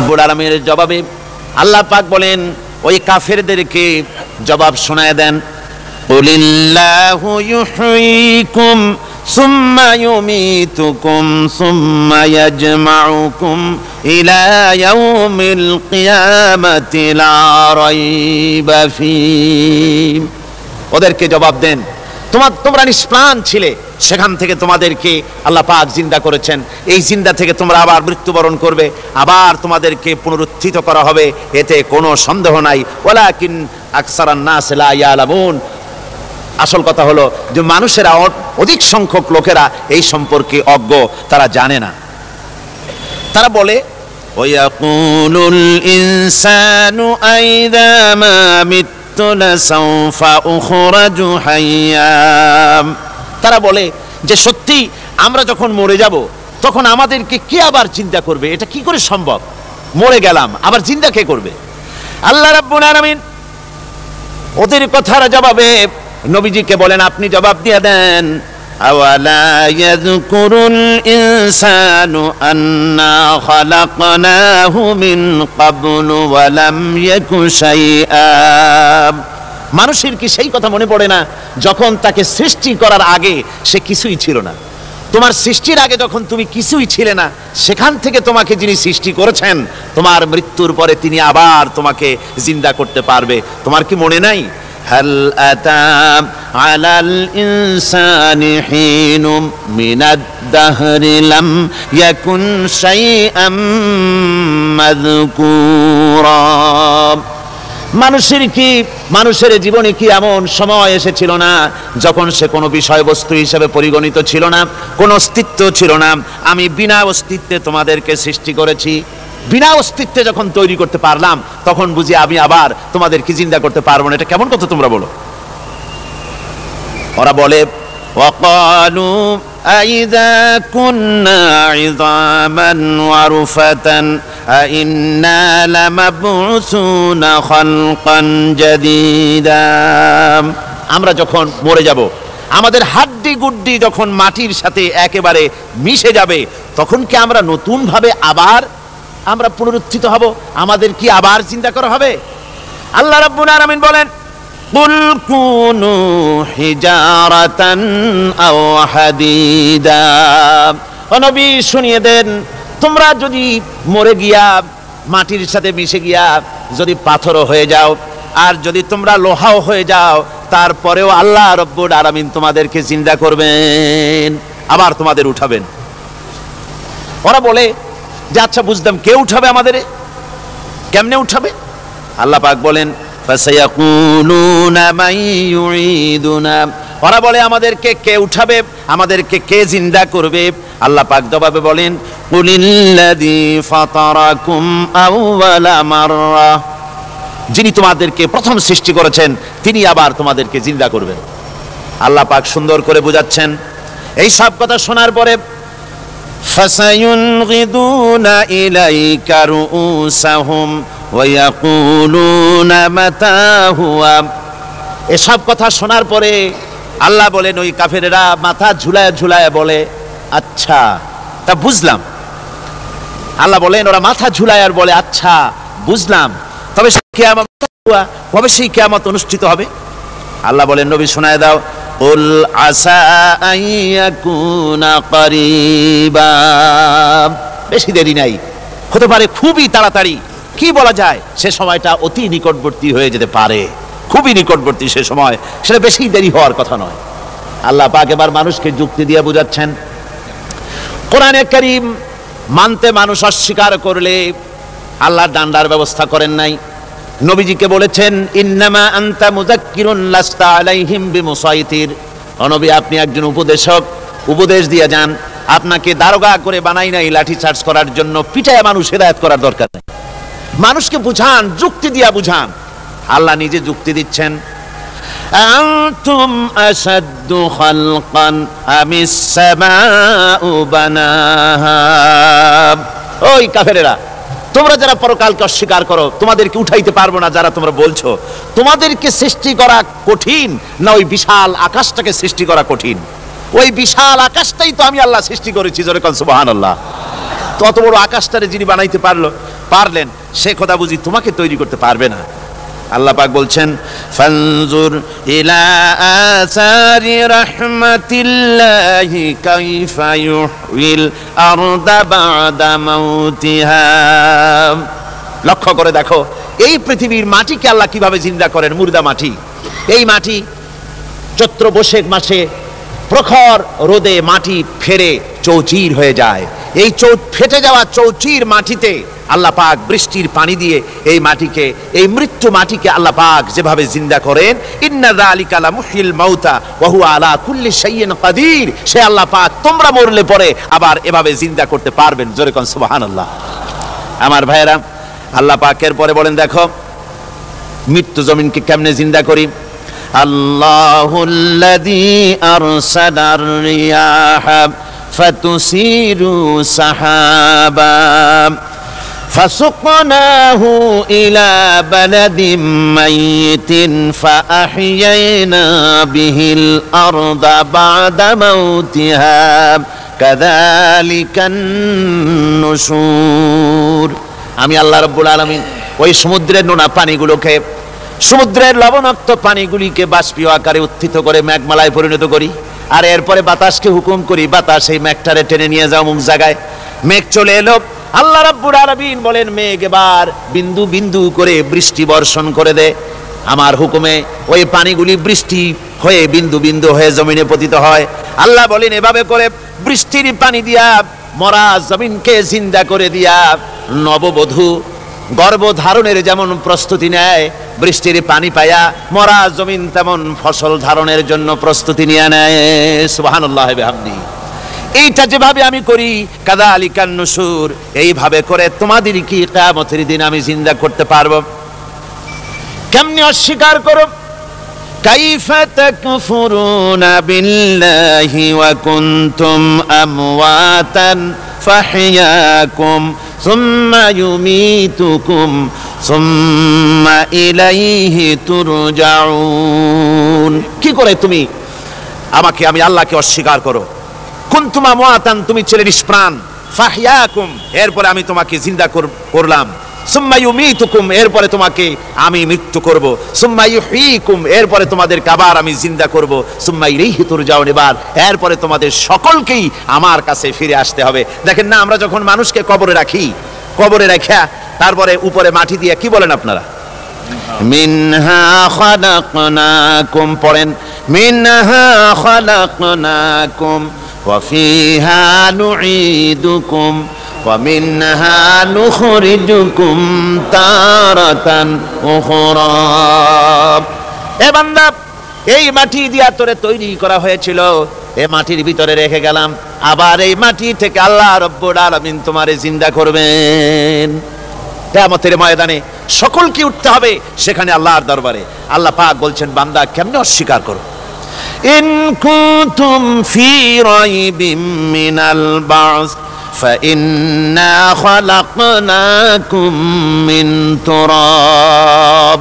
রব্বুল আলামিনের জবাবে আল্লাহ পাক বলেন ওই কাফেরদেরকে জবাব শোনায় দেন, কুলিল্লাহু ইউহয়িকুম সুম্মা ইউমীতুকুম সুম্মা ইয়াজমাউকুম ইলা ইয়াউমিল কিয়ামাতি লা রাইবা ফীহ। ওদেরকে জবাব দেন, তোমরা নিষ্প্রাণ ছিলে, সেখান থেকে তোমাদেরকে আল্লাহ পাক জিন্দা করেছেন, এই জিন্দা থেকে তোমরা আবার মৃত্যুবরণ করবে, আবার তোমাদেরকে পুনরুত্থিত করা হবে, এতে কোনো সন্দেহ নাই। ওয়ালাকিন আকসারান নাস লা ইয়ালামুন। আসল কথা হলো যে মানুষেরা, অধিক সংখ্যক লোকেরা এই সম্পর্কে অজ্ঞ, তারা জানে না। তারা বলে ওয়ায়াকুলুল ইনসানু আইযা মা মিততু লাসাউফা উখরাজু হাইয়্যা। তারা বলে যে সত্যি আমরা যখন মরে যাব তখন আমাদেরকে কে আবার চিন্তা করবে? এটা কি করে সম্ভব? মরে গেলাম, আবার চিন্তা কে করবে? আল্লাহ রাব্বুল আলামিন ওদের কথার জবাবে নবীজিকে বলেন, আপনি জবাব দিয়ে দেন, আওয়ালা ইয়াযকুরুল ইনসানু আন্না খালাকনাহু মিন ক্বাবলু ওয়া লাম ইয়াকু শাইআ। মানুষের কি সেই কথা মনে পড়ে না যখন তাকে সৃষ্টি করার আগে সে কিছুই ছিল না? তোমার সৃষ্টির আগে যখন তুমি কিছুই ছিলে না, সেখান থেকে তোমাকে যিনি সৃষ্টি করেছেন, তোমার মৃত্যুর পরে তিনি আবার তোমাকে জিন্দা করতে পারবে। তোমার কি মনে নাই? হাল আতা আলাল ইনসানি হিনুম মিনাদ দাহরি লাম ইয়াকুন শাইআম মাযকুরা। মানুষের জীবনে কি এমন সময় এসেছিল না যখন সে কোনো বিষয়বস্তু হিসেবে পরিগণিত ছিল না, কোনো অস্তিত্ব ছিল না? আমি বিনা অস্তিত্বে তোমাদেরকে সৃষ্টি করেছি। বিনা অস্তিত্বে যখন তৈরি করতে পারলাম, তখন বুঝি আমি আবার তোমাদেরকে জিন্দা করতে পারবো না? এটা কেমন কথা তোমরা বলো? ওরা বলে ওয়াকালু আইযা কুন্না ইযামান ওয়া রুফাতান আইন্না লামাবউসুনা খালকান জাদীদা। আমরা যখন মরে যাব, আমাদের হাড্ডি গুড্ডি যখন মাটির সাথে একেবারে মিশে যাবে, তখন কি আমরা নতুন ভাবে আবার আমরা পুনরুত্থিত হব? আমাদের কি আবার চিন্তা করা হবে? আল্লাহ রাব্বুল আলামিন বলেন, কুল কুনু হিজারাতান আও হাদিদা। ও নবী শুনিয়ে দেন, তোমরা যদি মরে গিয়া মাটির সাথে মিশে গিয়া যদি পাথরও হয়ে যাও, আর যদি তোমরা লোহাও হয়ে যাও, তারপরেও আল্লাহ রাব্বুল আলামিন তোমাদেরকে জিন্দা করবেন, আবার তোমাদের উঠাবেন। ওরা বলে যে আচ্ছা বুঝলাম, কে উঠাবে আমাদের? কেমনে উঠাবে? আল্লাহ পাক বলেন, ফাসায়াকুলুনা মান ইউঈদুনা। ওরা বলে আমাদেরকে কে উঠাবে, আমাদেরকে কে জিন্দা করবে? আল্লাহ পাক জবাবে বলেন, কুলিল্লাযী ফাতারাকুম আউওয়ালা মাররা। যিনি তোমাদেরকে প্রথম সৃষ্টি করেছেন, তিনি আবার তোমাদেরকে জিন্দা করবেন। আল্লাহ পাক সুন্দর করে বোঝাচ্ছেন। এই সব কথা শোনার পরে ফাসায়ুনগিদুনা ইলাইকা রুউসাহুম ওয়া ইয়াকুলুনা মাতা হুয়া। এসব কথা শোনার পরে আল্লাহ বলেন, ওই কাফেরেরা মাথা ঝুলায় ঝুলায় বলে, আচ্ছা তা বুঝলাম। আল্লাহ বলেন, ওরা মাথা ঝুলায় আর বলে, আচ্ছা বুঝলাম, তবে কিয়ামত কবে সেই কিয়ামত অনুষ্ঠিত হবে? আল্লাহ বলেন, নবী শোনায় দাও, কুল আসা আইয়াকুনা করিবা। বেশি দেরি নাই, হতে পারে খুবই তাড়াতাড়ি। কি বলা যায়, সে সময়টা অতি নিকটবর্তী হয়ে যেতে পারে, খুবই নিকটবর্তী সে সময়, সেটা বেশি দেরি হওয়ার কথা নয়। আল্লাহ পাক এবার মানুষকে যুক্তি দিয়ে বোঝাচ্ছেন। কোরআনে কারীম মানতে মানুষ অস্বীকার করলে আল্লাহ ডান্ডার ব্যবস্থা করেন নাই। নবীজিকে বলেছেন, ইন্নামা আনতা মুযাক্কিরুন লাস্তা আলাইহিম বিমুসাইতির। নবী, আপনি একজন উপদেশক, উপদেশ দিয়ে যান। আপনাকে দারোগা করে বানাই নাই লাঠি চার্জ করার জন্য, পিটায় মানুষ হেদায়েত করার দরকার নেই। মানুষকে বুঝান, যুক্তি দিয়া বুঝান। আল্লাহ নিজে যুক্তি দিচ্ছেন, আনতুম আশাদ্দু খালকান আমিস সামাউ বানাহা। ওই কাফেরেরা, তোমরা যারা পরকালকে অস্বীকার করো, তোমাদেরকে উঠাইতে পারবো না যারা তোমরা বলছো, তোমাদেরকে সৃষ্টি করা কঠিন না ওই বিশাল আকাশটাকে সৃষ্টি করা কঠিন? ওই বিশাল আকাশটাই তো আমি আল্লাহ সৃষ্টি করেছি। জোরে কোন সুবহানাল্লাহ। তত বড় আকাশটারে যিনি বানাইতে পারলেন, সে খোদা বুঝি তোমাকে তৈরি করতে পারবে না? আল্লাহ পাক বলছেন ফানজুর ইলা আসারি রাহমাতিল্লাহি কাইফা ইউহিল আরদা বাদা মাউতিহা। লক্ষ্য করে দেখো এই পৃথিবীর মাটিকে আল্লাহ কিভাবে জিন্দা করেন, মুর্দা মাটি। এই মাটি চৈত্র বৈশাখ মাসে প্রখর রোদে মাটি ফেরে চৌচির হয়ে যায়। এই ফেটে যাওয়া চৌচির মাটিতে আল্লাহ পাক বৃষ্টির পানি দিয়ে এই মাটিকে, এই মৃত্যু মাটিকে আল্লাহ পাক যেভাবে জিন্দা করেন, ইন্না যালিকা লামুহিল মাউতা ওয়া হুয়া আলা কুল্লি শাইইন কাদির, সে আল্লাহ পাক তোমরা মরলে পরে আবার এভাবে জিন্দা করতে পারবেন। জোরে কোন সুবহানাল্লাহ। আমার ভাইয়েরা, আল্লাহ পাকের পরে বলেন দেখো মৃত্যু জমিনকে কেমনে জিন্দা করি। আল্লাহুল্লাযী আরসালার রিয়াহা ফাতুসিরু সাহাবা ফাসুকনাহু ইলা বালাদিম মাইতিন ফাআহইয়ানা বিহিল আরদা বা'দা মাউতিহা কাযালিকান নুশুর। আমি আল্লাহ রাব্বুল আলামিন ওই সমুদ্রের নোনা পানিগুলোকে, সমুদ্রের লবণাক্ত পানিগুলিকে বাষ্পীয় আকারে উত্থিত করে মেঘমালায় পরিণত করি, আর এরপরে বাতাসকে হুকুম করি বাতাস এই মেঘটারে টেনে নিয়ে যাও মুখ জায়গায়। মেঘ চলে এলো, আল্লাহ রাব্বুল আলামিন বলেন মেঘ এবার বিন্দু বিন্দু করে বৃষ্টি বর্ষণ করে দে। আমার হুকুমে ওই পানিগুলি বৃষ্টি হয়ে বিন্দু বিন্দু হয়ে জমিনে পতিত হয়। আল্লাহ বলেন এভাবে করে বৃষ্টির পানি দিয়া মরা জমিনকে জিন্দা করে দিয়া নববধূ গর্ভধারণের যেমন প্রস্তুতি নেয়, বৃষ্টির পানি পায়া মরা জমিন তেমন ফসল ধারণের জন্য প্রস্তুতি নিয়ে নেয়। সুবহানাল্লাহি ওয়া বিহামদিহি। এইটা যেভাবে আমি করি কাযালিকান নুশুর, এইভাবে করে তোমাদের কি কিয়ামতের দিন আমি জিন্দা করতে পারবো। কেমনে অস্বীকার করো? কাইফা তাকফুরুনা বিল্লাহি ওয়া কুনতুম আমওয়াতান ফাহিয়াকুম সুম্মা ইউমীতুকুম সুম্মা ইলাইহি তুরজাউন। কি করে তুমি আমাকে, আমি আল্লাহকে অস্বীকার করো? কুনতুম আমওয়াতান, তুমি ছিলে নিষ্প্রাণ, ফাহিয়াকুম, এরপরে আমি তোমাকে জিন্দা করলাম, সুম্মা ইউমীতুকুম, এরপরে তোমাকে আমি মৃত্যু করব, সুম্মা ইউহয়িকুম, এরপরে তোমাদেরকে আবার আমি জিন্দা করব, সুম্মা ইলাইহি তুরজাউন, এরপরে তোমাদের সকলকেই আমার কাছে ফিরে আসতে হবে। দেখেন না, আমরা যখন মানুষকে কবরে রাখি, কবরে রাখা তারপরে উপরে মাটি দিয়ে কি বলেন আপনারা? মিনহা খালাকনাকুম, পড়েন মিনহা খালাকনাকুম ওয়া ফিহা নুঈদুকুম ওয়া মিনহা নুখরিজুকুম তারাতান উখরা। এ বান্দা, এই মাটি দিয়া তোরে তৈরি করা হয়েছিল, এই মাটির ভিতরে রেখে গেলাম, আবার এই মাটি থেকে আল্লাহ রাব্বুল আলামিন তোমারে জিন্দা করবেন। কিয়ামতের ময়দানে সকলকে উঠতে হবে সেখানে আল্লাহর দরবারে। আল্লাহ পাক বলছেন বান্দা কেমনে অস্বীকার করো। ইন কুনতুম ফি রাইবিম মিনাল বা'স ফাইন্না খালাকনাকুম মিন তুরাব।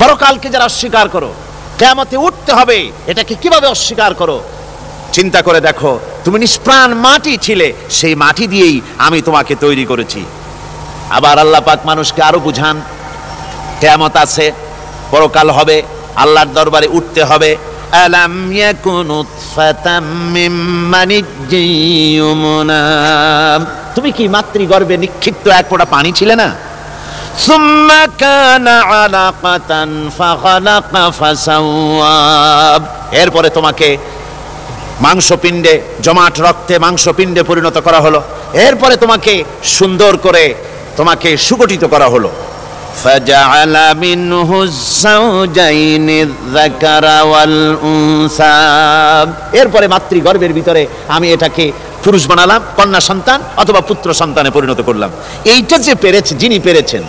পরকালকে যারা অস্বীকার করো, কিয়ামতে উঠতে হবে, এটাকে কিভাবে অস্বীকার করো? চিন্তা করে দেখো, তুমি নিষ্প্রাণ মাটি ছিলে, সেই মাটি দিয়েই আমি তোমাকে তৈরি করেছি। আবার আল্লাহ পাক মানুষকে আরো বুঝান, কিয়ামত আছে, পরকাল হবে, আল্লাহর দরবারে উঠতে হবে। আলাম ইয়াকুন নুতফাতাম মিন মানিজ্জিন ইউমনা, তুমি কি মাতৃগর্ভে নিক্ষিপ্ত এক ফোঁটা পানি ছিলে না? সুম্মা কানা আলাকাতান ফাখালাকা ফাসাওয়া, এরপরে তোমাকে মাংসপিণ্ডে, জমাট রক্তে মাংসপিণ্ডে পরিণত করা হলো, এরপরে তোমাকে সুন্দর করে তোমাকে সুগঠিত করা হলো। ফাজআলা মিনহু যাওজাইনি যাকারা ওয়াল উনসা, এরপরে মাতৃগর্ভের ভিতরে আমি এটাকে পুরুষ বানালাম, কন্যা সন্তান অথবা পুত্র সন্তানে পরিণত করলাম। এইটা যে পেরেছে, যিনি পেরেছেন,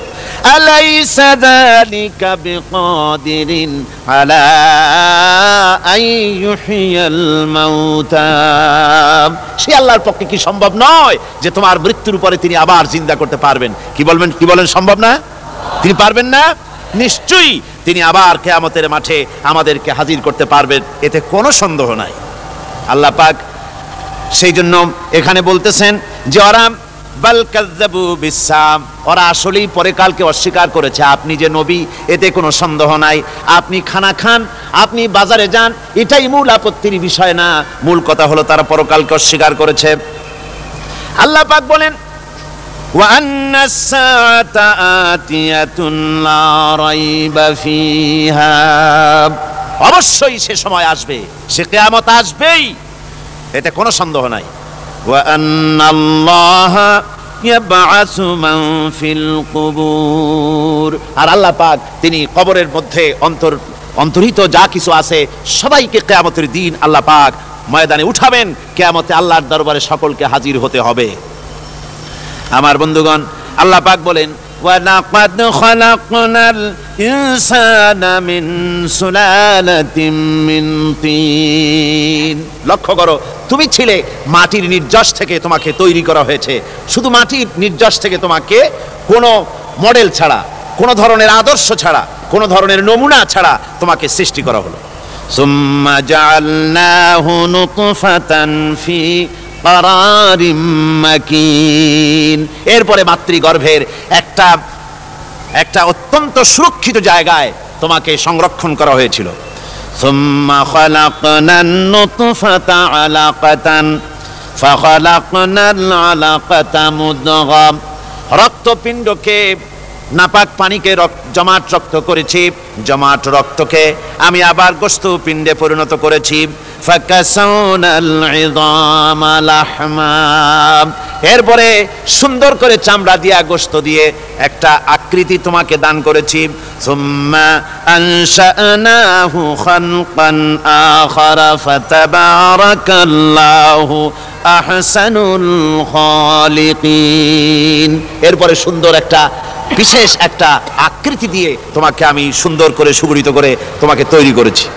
আলাইসা যালিকা বিকাদিরিন আলা আইয়ুহিয়াল মাউতা, সে আল্লাহর পক্ষে কি সম্ভব নয় যে তোমার মৃত্যুর উপরে তিনি আবার জিন্দা করতে পারবেন? কি বলবেন, কি বলেন, সম্ভব না? তিনি পারবেন না? নিশ্চয়ই তিনি আবার কিয়ামতের মাঠে আমাদেরকে হাজির করতে পারবেন, এতে কোনো সন্দেহ নাই। আল্লাহ পাক সেই জন্য এখানে বলতেছেন যে ওরা বাল কাযযাবু বিসাম, ওরা আসলেই পরকালকে অস্বীকার করেছে। আপনি যে নবী এতে কোনো সন্দেহ নাই, আপনি খানা খান, আপনি বাজারে যান, এটাই মূল আপত্তির বিষয় না। মূল কথা হলো তারা পরকালকে অস্বীকার করেছে। আল্লাহ পাক বলেন ওয়া আন্নাস সাআতা আতিয়াতুন লা রাইবা ফিহা, অবশ্যই সে সময় আসবে, সে কিয়ামত আসবেই, এতে কোনো সন্দেহ নাই। ওয়া আন্নাল্লাহা ইয়াবআসু মান ফিল কুবুর, আর আল্লাহ পাক তিনি কবরের মধ্যে অন্তর্হিত যা কিছু আছে সবাইকে কিয়ামতের দিন আল্লাহ পাক ময়দানে উঠাবেন। কিয়ামতে আল্লাহর দরবারে সকলকে হাজির হতে হবে। আমার বন্ধুগণ, আল্লাহ পাক বলেন ওয়ালাকাদ খালাকনাল ইনসানা মিন সুলালাতিন মিন তিন, লক্ষ্য করো তুমি ছিলে মাটির নির্যাস থেকে তোমাকে তৈরি করা হয়েছে। শুধু মাটির নির্যাস থেকে তোমাকে কোনো মডেল ছাড়া, কোনো ধরনের আদর্শ ছাড়া, কোনো ধরনের নমুনা ছাড়া তোমাকে সৃষ্টি করা হলো। সুম্মা জাআলনাহু নুতফাতান ফি কারারিম মাকিন, এরপরে মাতৃগর্ভের একটা অত্যন্ত সুরক্ষিত জায়গায় তোমাকে সংরক্ষণ করা হয়েছিল। সুম্মা খালাকনান নুতফাতা আলাকাতান ফাখালাকনাল আলাকাতা মুদগা, রক্তপিণ্ডকে নাপাক পানিকে জমাট রক্ত করেছি, জমাট রক্তকে আমি আবার গোশত পিণ্ডে পরিণত করেছি। ফাকাসাউনাল ইযামা লাহমা, এরপরে সুন্দর করে চামড়া দিয়া গোশত দিয়ে একটা আকৃতি তোমাকে দান করেছি। সুম্মা আনশানাহু খালকান আখারা ফাতাবারাকাল্লাহু আহসানুল খালিকিন, এরপরে সুন্দর একটা বিশেষ একটা আকৃতি দিয়ে তোমাকে আমি সুন্দর করে সুগঠিত করে তোমাকে তৈরি করেছি।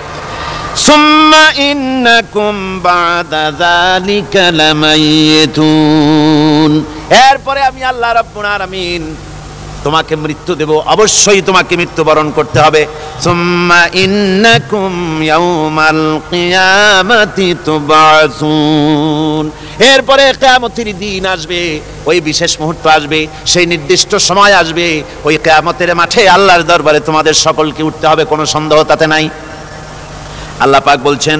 সুম্মা ইন্নাকুম বাদা যালিকা লামাইয়িতুন, এরপরে আমি আল্লাহ রাব্বুল আলামিন তোমাকে মৃত্যু দেব, অবশ্যই তোমাকে মৃত্যুবরণ করতে হবে। সুম্মা ইন্নাকুম ইয়াউমাল কিয়ামাতি তুবআসুন, এরপরে কিয়ামতের দিন আসবে, ওই বিশেষ মুহূর্ত আসবে, সেই নির্দিষ্ট সময় আসবে, ওই কিয়ামতের মাঠে আল্লাহর দরবারে তোমাদের সকলকে উঠতে হবে, কোনো সন্দেহ তাতে নাই। আল্লাহ পাক বলছেন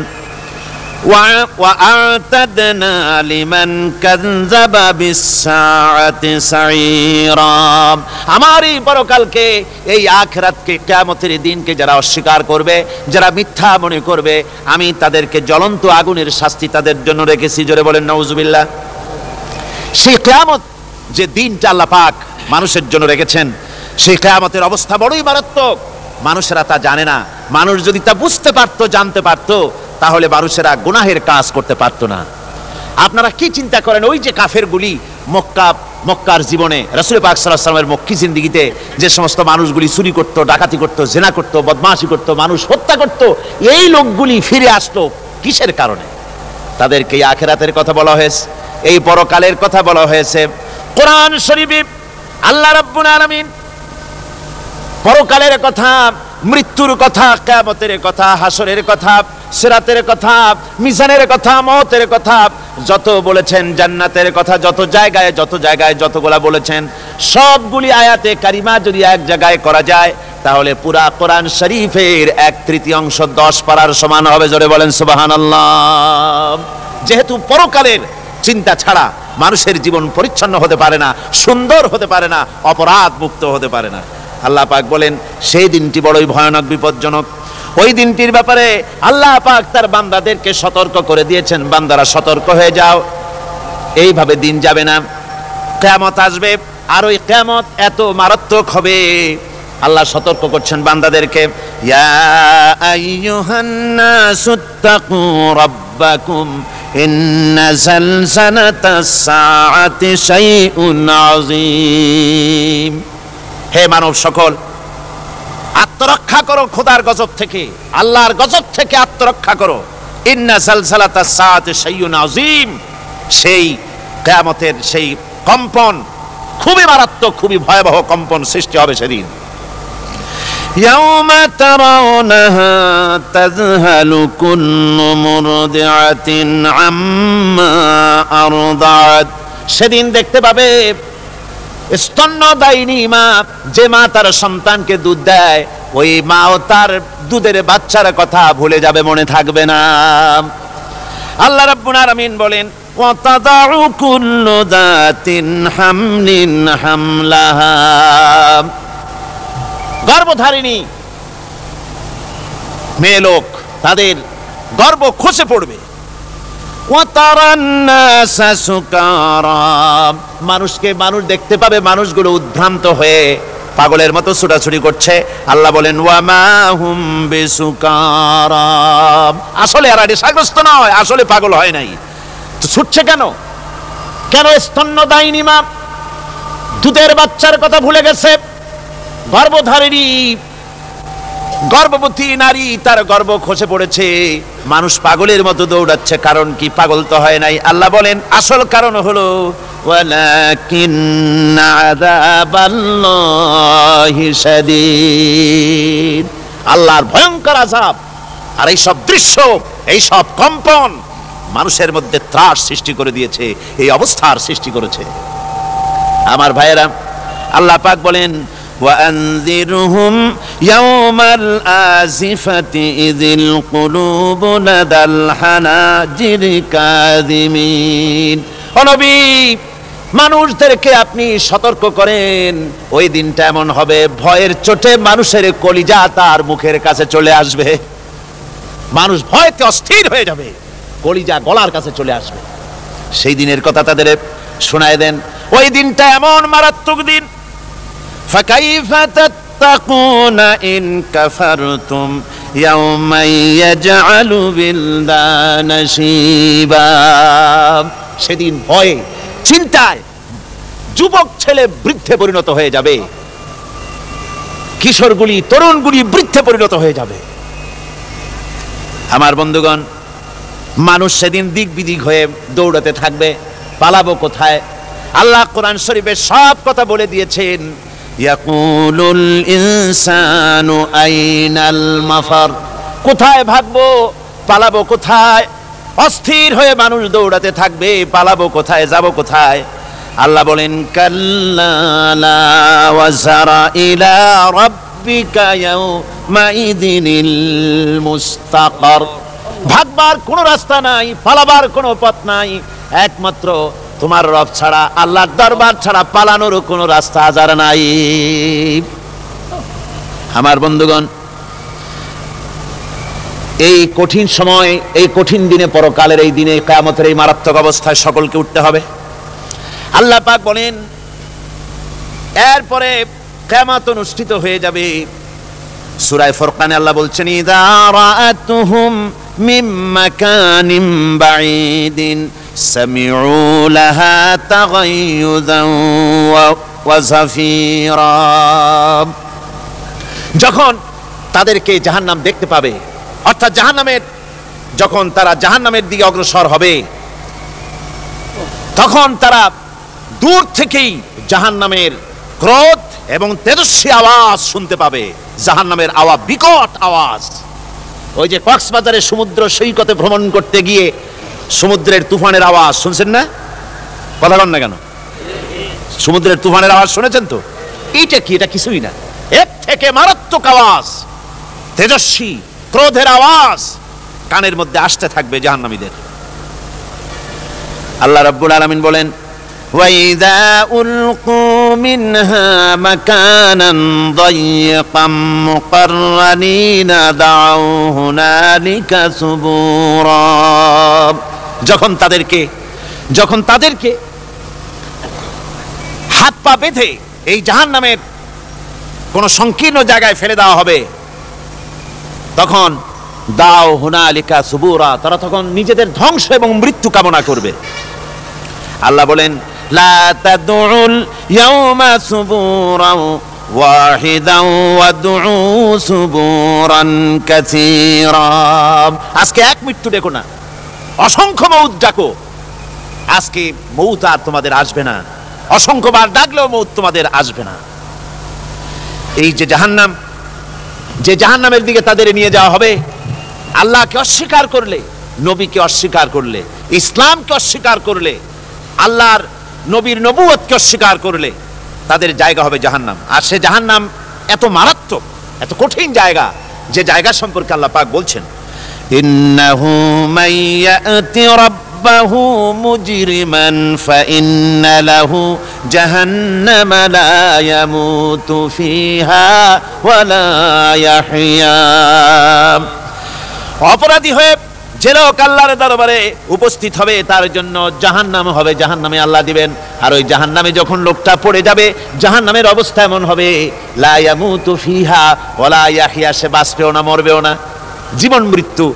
ওয়া আ'তাদনা লিমান কাযযাবা বিস-সাআতি সাঈরা, আমার এই পরকালকে, এই আখিরাতকে, কিয়ামতের দিনকে যারা অস্বীকার করবে, যারা মিথ্যা মনে করবে, আমি তাদেরকে জ্বলন্ত আগুনের শাস্তি তাদের জন্য রেখেছি। জোরে বলেন নাউজুবিল্লাহ। সেই কিয়ামত যে দিনটা আল্লাহ পাক মানুষের জন্য রেখেছেন, সেই কিয়ামতের অবস্থা বড়ই মারাত্মক। মানুষেরা তা জানে না। মানুষ যদি তা বুঝতে পারতো, জানতে পারতো, তাহলে মানুষেরা গুনাহের কাজ করতে পারতো না। আপনারা কি চিন্তা করেন, ওই যে কাফেরগুলি মক্কার জীবনে, রাসূল পাক সাল্লাল্লাহু আলাইহি ওয়াসাল্লামের মক্কি জিন্দেগিতে যে সমস্ত মানুষগুলি চুরি করতো, ডাকাতি করতো, জিনা করতো, বদমাশি করতো, মানুষ হত্যা করতো, এই লোকগুলি ফিরে আসলো কিসের কারণে? তাদেরকে এই আখিরাতের কথা বলা হয়েছে, এই পরকালের কথা বলা হয়েছে। কোরআন শরীফে আল্লাহ রাব্বুল আলামিন পরকালের কথা, মৃত্যুর কথা, কিয়ামতের কথা, হাসরের কথা, সিরাতের কথা, মিজানের কথা, মওতের কথা যত বলেছেন, জান্নাতের কথা যত জায়গায় যতগুলা বলেছেন, সবগুলি আয়াতে কারিমা যদি এক জায়গায় করা যায় তাহলে পুরা কোরআন শরীফের 1/3 10 পারার সমান হবে। জোরে বলেন সুবহানাল্লাহ। যেহেতু পরকালের চিন্তা ছাড়া মানুষের জীবন পরিচ্ছন্ন হতে পারে না, সুন্দর হতে পারে না, অপরাধ মুক্ত হতে পারে না। আল্লাহ পাক বলেন সেই দিনটি বড়ই ভয়ানক, বিপজ্জনক। ওই দিনটির ব্যাপারে আল্লাহ পাক তার বান্দাদেরকে সতর্ক করে দিয়েছেন, বান্দারা সতর্ক হয়ে যাও, এইভাবে দিন যাবে না, কিয়ামত আসবে। আর ওই কিয়ামত এত মারাত্মক হবে, আল্লাহ সতর্ক করছেন বান্দাদেরকে। ইয়া আইয়ুহান নাসুত্তাকু রাব্বাকুম ইন্না যালজালাতাস সাআতি শাইউন আযীম, হে মানব সকল, আত্মরক্ষা করো খোদার গজব থেকে, আল্লাহর গজব থেকে আত্মরক্ষা করো। ইন্না যালজালাতাস সাআতি শাইউন আযীম, সেই কিয়ামতের সেই কম্পন খুবই মারাত্মক, খুবই ভয়াবহ কম্পন সৃষ্টি হবে সেদিন। ইয়াউমা তারাউনাহা তাযহালু কুল্লু মুরদিআতিন আম্মা আরদাত, সেদিন দেখতে পাবে স্তন্যদায়িনী মা, যে মা তার সন্তানকে দুধ দেয়, ওই মাও তার দুধের বাচ্চার কথা ভুলে যাবে, মনে থাকবে না। আল্লাহ রাব্বুল আলামিন বলেন ওয়া তাদাউ কুল্লু যাতিন হামলিন হামলাহা, গর্ভধারিণী মেয়ে লোক তাদের গর্ভ খসে পড়বে। ওয়া তারান নাসা সুকারা, মানুষকে মানুষ দেখতে পাবে, মানুষগুলো উদ্ভ্রান্ত হয়ে পাগলের মতো ছুটাছুটি করছে। আল্লাহ বলেন ওয়া মা হুম বিসুকারা, আসলে এরা নেশাগ্রস্ত নয়, আসলে পাগল হয় নাই। তো ছুটছে কেন? কেন? স্তন্যদায়িনী মা দুধের বাচ্চার কথা ভুলে গেছে। গর্ভধারিণী গর্ভবতী নারী, তার গর্ভ খসে পড়েছে, মানুষ পাগলের মতো দৌড়াচ্ছে। কারণ কি? পাগল তো হয় নাই। আল্লাহ বলেন আসল কারণ হলো ওয়ালাকিন্না আযাবাল্লাহি শাদীদ, আল্লাহর ভয়ঙ্কর আযাব। আর এই সব দৃশ্য, এই সব কম্পন মানুষের মধ্যে ত্রাস সৃষ্টি করে দিয়েছে, এই অবস্থার সৃষ্টি করেছে। আমার ভাইয়েরা, আল্লাহ পাক বলেন وأنذرهم يوم الآزفة إذ القلوب لدى الحناجر كاظمين, ও নবী মানুষদেরকে আপনি সতর্ক করেন, ওই দিনটা এমন হবে ভয়ের চোটে মানুষের কলিজা তার মুখের কাছে চলে আসবে। মানুষ ভয়তে অস্থির হয়ে যাবে, কলিজা গলার কাছে চলে আসবে। সেই দিনের কথা তাদের শোনায় দেন। ওই দিনটা এমন মারাত্মক দিন। فكيف تتقون إن كفرتم يوما يجعل الولدان شيبا, সেদিন ভয়ে চিন্তায় যুবক ছেলে বৃদ্ধে পরিণত হয়ে যাবে, কিশোরগুলি তরুণগুলি বৃদ্ধে পরিণত হয়ে যাবে। আমার বন্ধুগণ, মানুষ সেদিন দিক বিদিক হয়ে দৌড়াতে থাকবে, পালাবো কোথায়? আল্লাহ কোরআন শরীফে সব কথা বলে দিয়েছেন। ইয়াকুলুল ইনসানু আইনাল মাফার, কোথায় ভাগবো, পালাবো কোথায়? অস্থির হয়ে মানুষ দৌড়াতে থাকবে, পালাবো কোথায়, যাব কোথায়? আল্লাহ বলেন কাল্লা লা ওয়াজারা ইলা রাব্বিকা ইয়াউমাইযিনিল মুস্তাকার, ভাগবার কোনো রাস্তা নাই, পালাবার কোনো পথ নাই, একমাত্র তোমার রব ছাড়া, আল্লাহর দরবার ছাড়া পালানোর কোনো রাস্তা আজার নাই। আমার বন্ধুগণ, এই কঠিন সময়, এই কঠিন দিনে, পরকালের এই দিনে, কিয়ামতের এই মারাত্মক অবস্থায় সকলকে উঠতে হবে। আল্লাহ পাক বলেন এরপরে কিয়ামত অনুষ্ঠিত হয়ে যাবে। সূরা ফুরকানে আল্লাহ বলছেন ইযা রাআতুহুম মিন মাকানিন বাঈদিন সামিউ লাহা তাগায়ুযান ওয়া যাফীরা, যখন তাদেরকে জাহান্নাম দেখতে পাবে, অর্থাৎ জাহান্নামের, যখন তারা জাহান্নামের দিকে অগ্রসর হবে, তখন তারা দূর থেকেই জাহান্নামের ক্রোধ এবং তেজস্বী আওয়াজ শুনতে পাবে। জাহান্নামের আওয়াজ, বিকট আওয়াজ। ওই যে কক্সবাজারে সমুদ্র সৈকতে ভ্রমণ করতে গিয়ে সমুদ্রের তুফানের আওয়াজ শুনছেন না? কথা বলেন না কেন? সমুদ্রের তুফানের আওয়াজ শুনেছেন তো? এইটা কি? এটা কিছুই না, এর থেকে মারাত্মক আওয়াজ, তেজস্বী ক্রোধের আওয়াজ কানের মধ্যে আসতে থাকবে জাহান্নামীদের। আল্লাহ রাব্বুল আলামিন বলেন ওয়াইযা উলকু মিনহা মাকানান দায়্যিকাম মুকাররানিনা দাউ হুনালিকা সুবুরা, যখন তাদেরকে হাত পা বেঁধে এই জাহান্নামের কোন সংকীর্ণ জায়গায় ফেলে দেওয়া হবে, তখন দাও হুনালিকা সুবুরা, তারা তখন নিজেদের ধ্বংস এবং মৃত্যু কামনা করবে। আল্লাহ বলেন লা তাদউল ইয়াউমা সুবুরান ওয়াহিদান ওয়াদউ সুবুরান কাসীরা, আজকে এক মৃত্যু ডেকো না, অসংখ্য মউত ডাকো। আজকে মউত আর তোমাদের আসবে না, অসংখ্যবার ডাকলেও মউত তোমাদের আসবে না। এই যে জাহান্নাম, যে জাহান্নামের দিকে তাদের নিয়ে যাওয়া হবে, আল্লাহকে অস্বীকার করলে, নবীকে অস্বীকার করলে, ইসলামকে অস্বীকার করলে, আল্লাহর নবীর নবুয়তকে অস্বীকার করলে তাদের জায়গা হবে জাহান্নাম। আর সে জাহান্নাম এত মারাত্মক, এত কঠিন জায়গা, যে জায়গা সম্পর্কে আল্লাহ পাক বলছেন, ইন্নাহু মাইয়াতি রাব্বাহু মুজরিমান ফাইন্না লাহু জাহান্নামা লা ইয়ামুতু ফিহা ওয়া লা ইয়াহইয়া। অপরাধী হয়ে যে লোক আল্লাহর দরবারে উপস্থিত হবে তার জন্য জাহান্নাম হবে, জাহান্নামে আল্লাহ দিবেন। আর ওই জাহান্নামে যখন লোকটা পড়ে যাবে, জাহান্নামের অবস্থা এমন হবে, লা ইয়ামুতু ফিহা ওয়া লা ইয়াহইয়া, সে বাঁচবেও না মরবেও না, জীবন মৃত্যু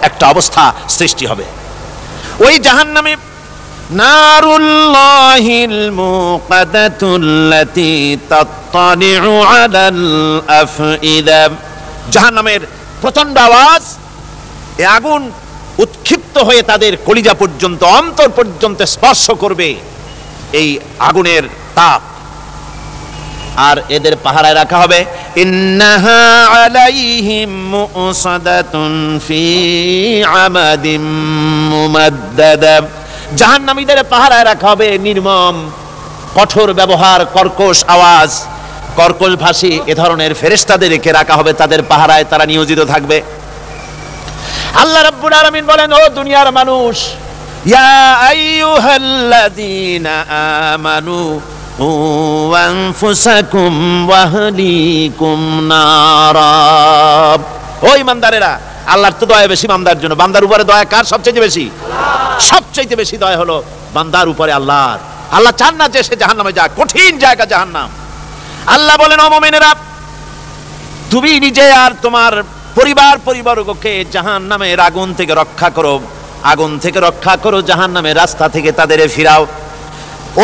একটা অবস্থা সৃষ্টি হবে। ওই জাহান্নামে নারুল্লাহিল মুকাদাতুল্লাতী তাত্তালিউ আলাল আফইদা, জাহান্নামের প্রচন্ড আওয়াজ, এই আগুন উৎক্ষিপ্ত হয়ে তাদের কলিজা পর্যন্ত, অন্তর পর্যন্ত স্পর্শ করবে এই আগুনের তাপ। আর এদের পাহারায় রাখা হবে, ইন্নাহা আলাইহিম মুসাদাতুন ফি আমাদিম মুমাদ্দাদা, জাহান্নামীদের পাহারায় রাখা হবে নির্মম, কঠোর ব্যবহার, কর্কশ আওয়াজ, কর্কশ ভাষী এ ধরনের ফেরেশতাদেরকে রাখা হবে তাদের পাহারায়, তারা নিয়োজিত থাকবে। আল্লাহ রাব্বুল আলামিন বলেন, ও দুনিয়ার মানুষ, ইয়া আইয়ুহাল্লাযীনা আমানু আনফুসাকুম ওয়া আহলিকুম নারা, ও ঈমানদারেরা, আল্লাহর তো দয়া বেশি বান্দার জন্য। বান্দার উপরে দয়া কার সবচেয়ে বেশি? সবচেয়ে বেশি দয়া হলো বান্দার উপরে আল্লাহর। আল্লাহ চান না যে সে জাহান্নামে যাক, কঠিন জায়গা জাহান্নাম। আল্লাহ বলেন, ও মুমিনেরা, তুমি নিজে আর তোমার পরিবারবর্গকে জাহান্নামের আগুন থেকে রক্ষা করো, আগুন থেকে রক্ষা করো, জাহান্নামের রাস্তা থেকে তাদের ফিরাও।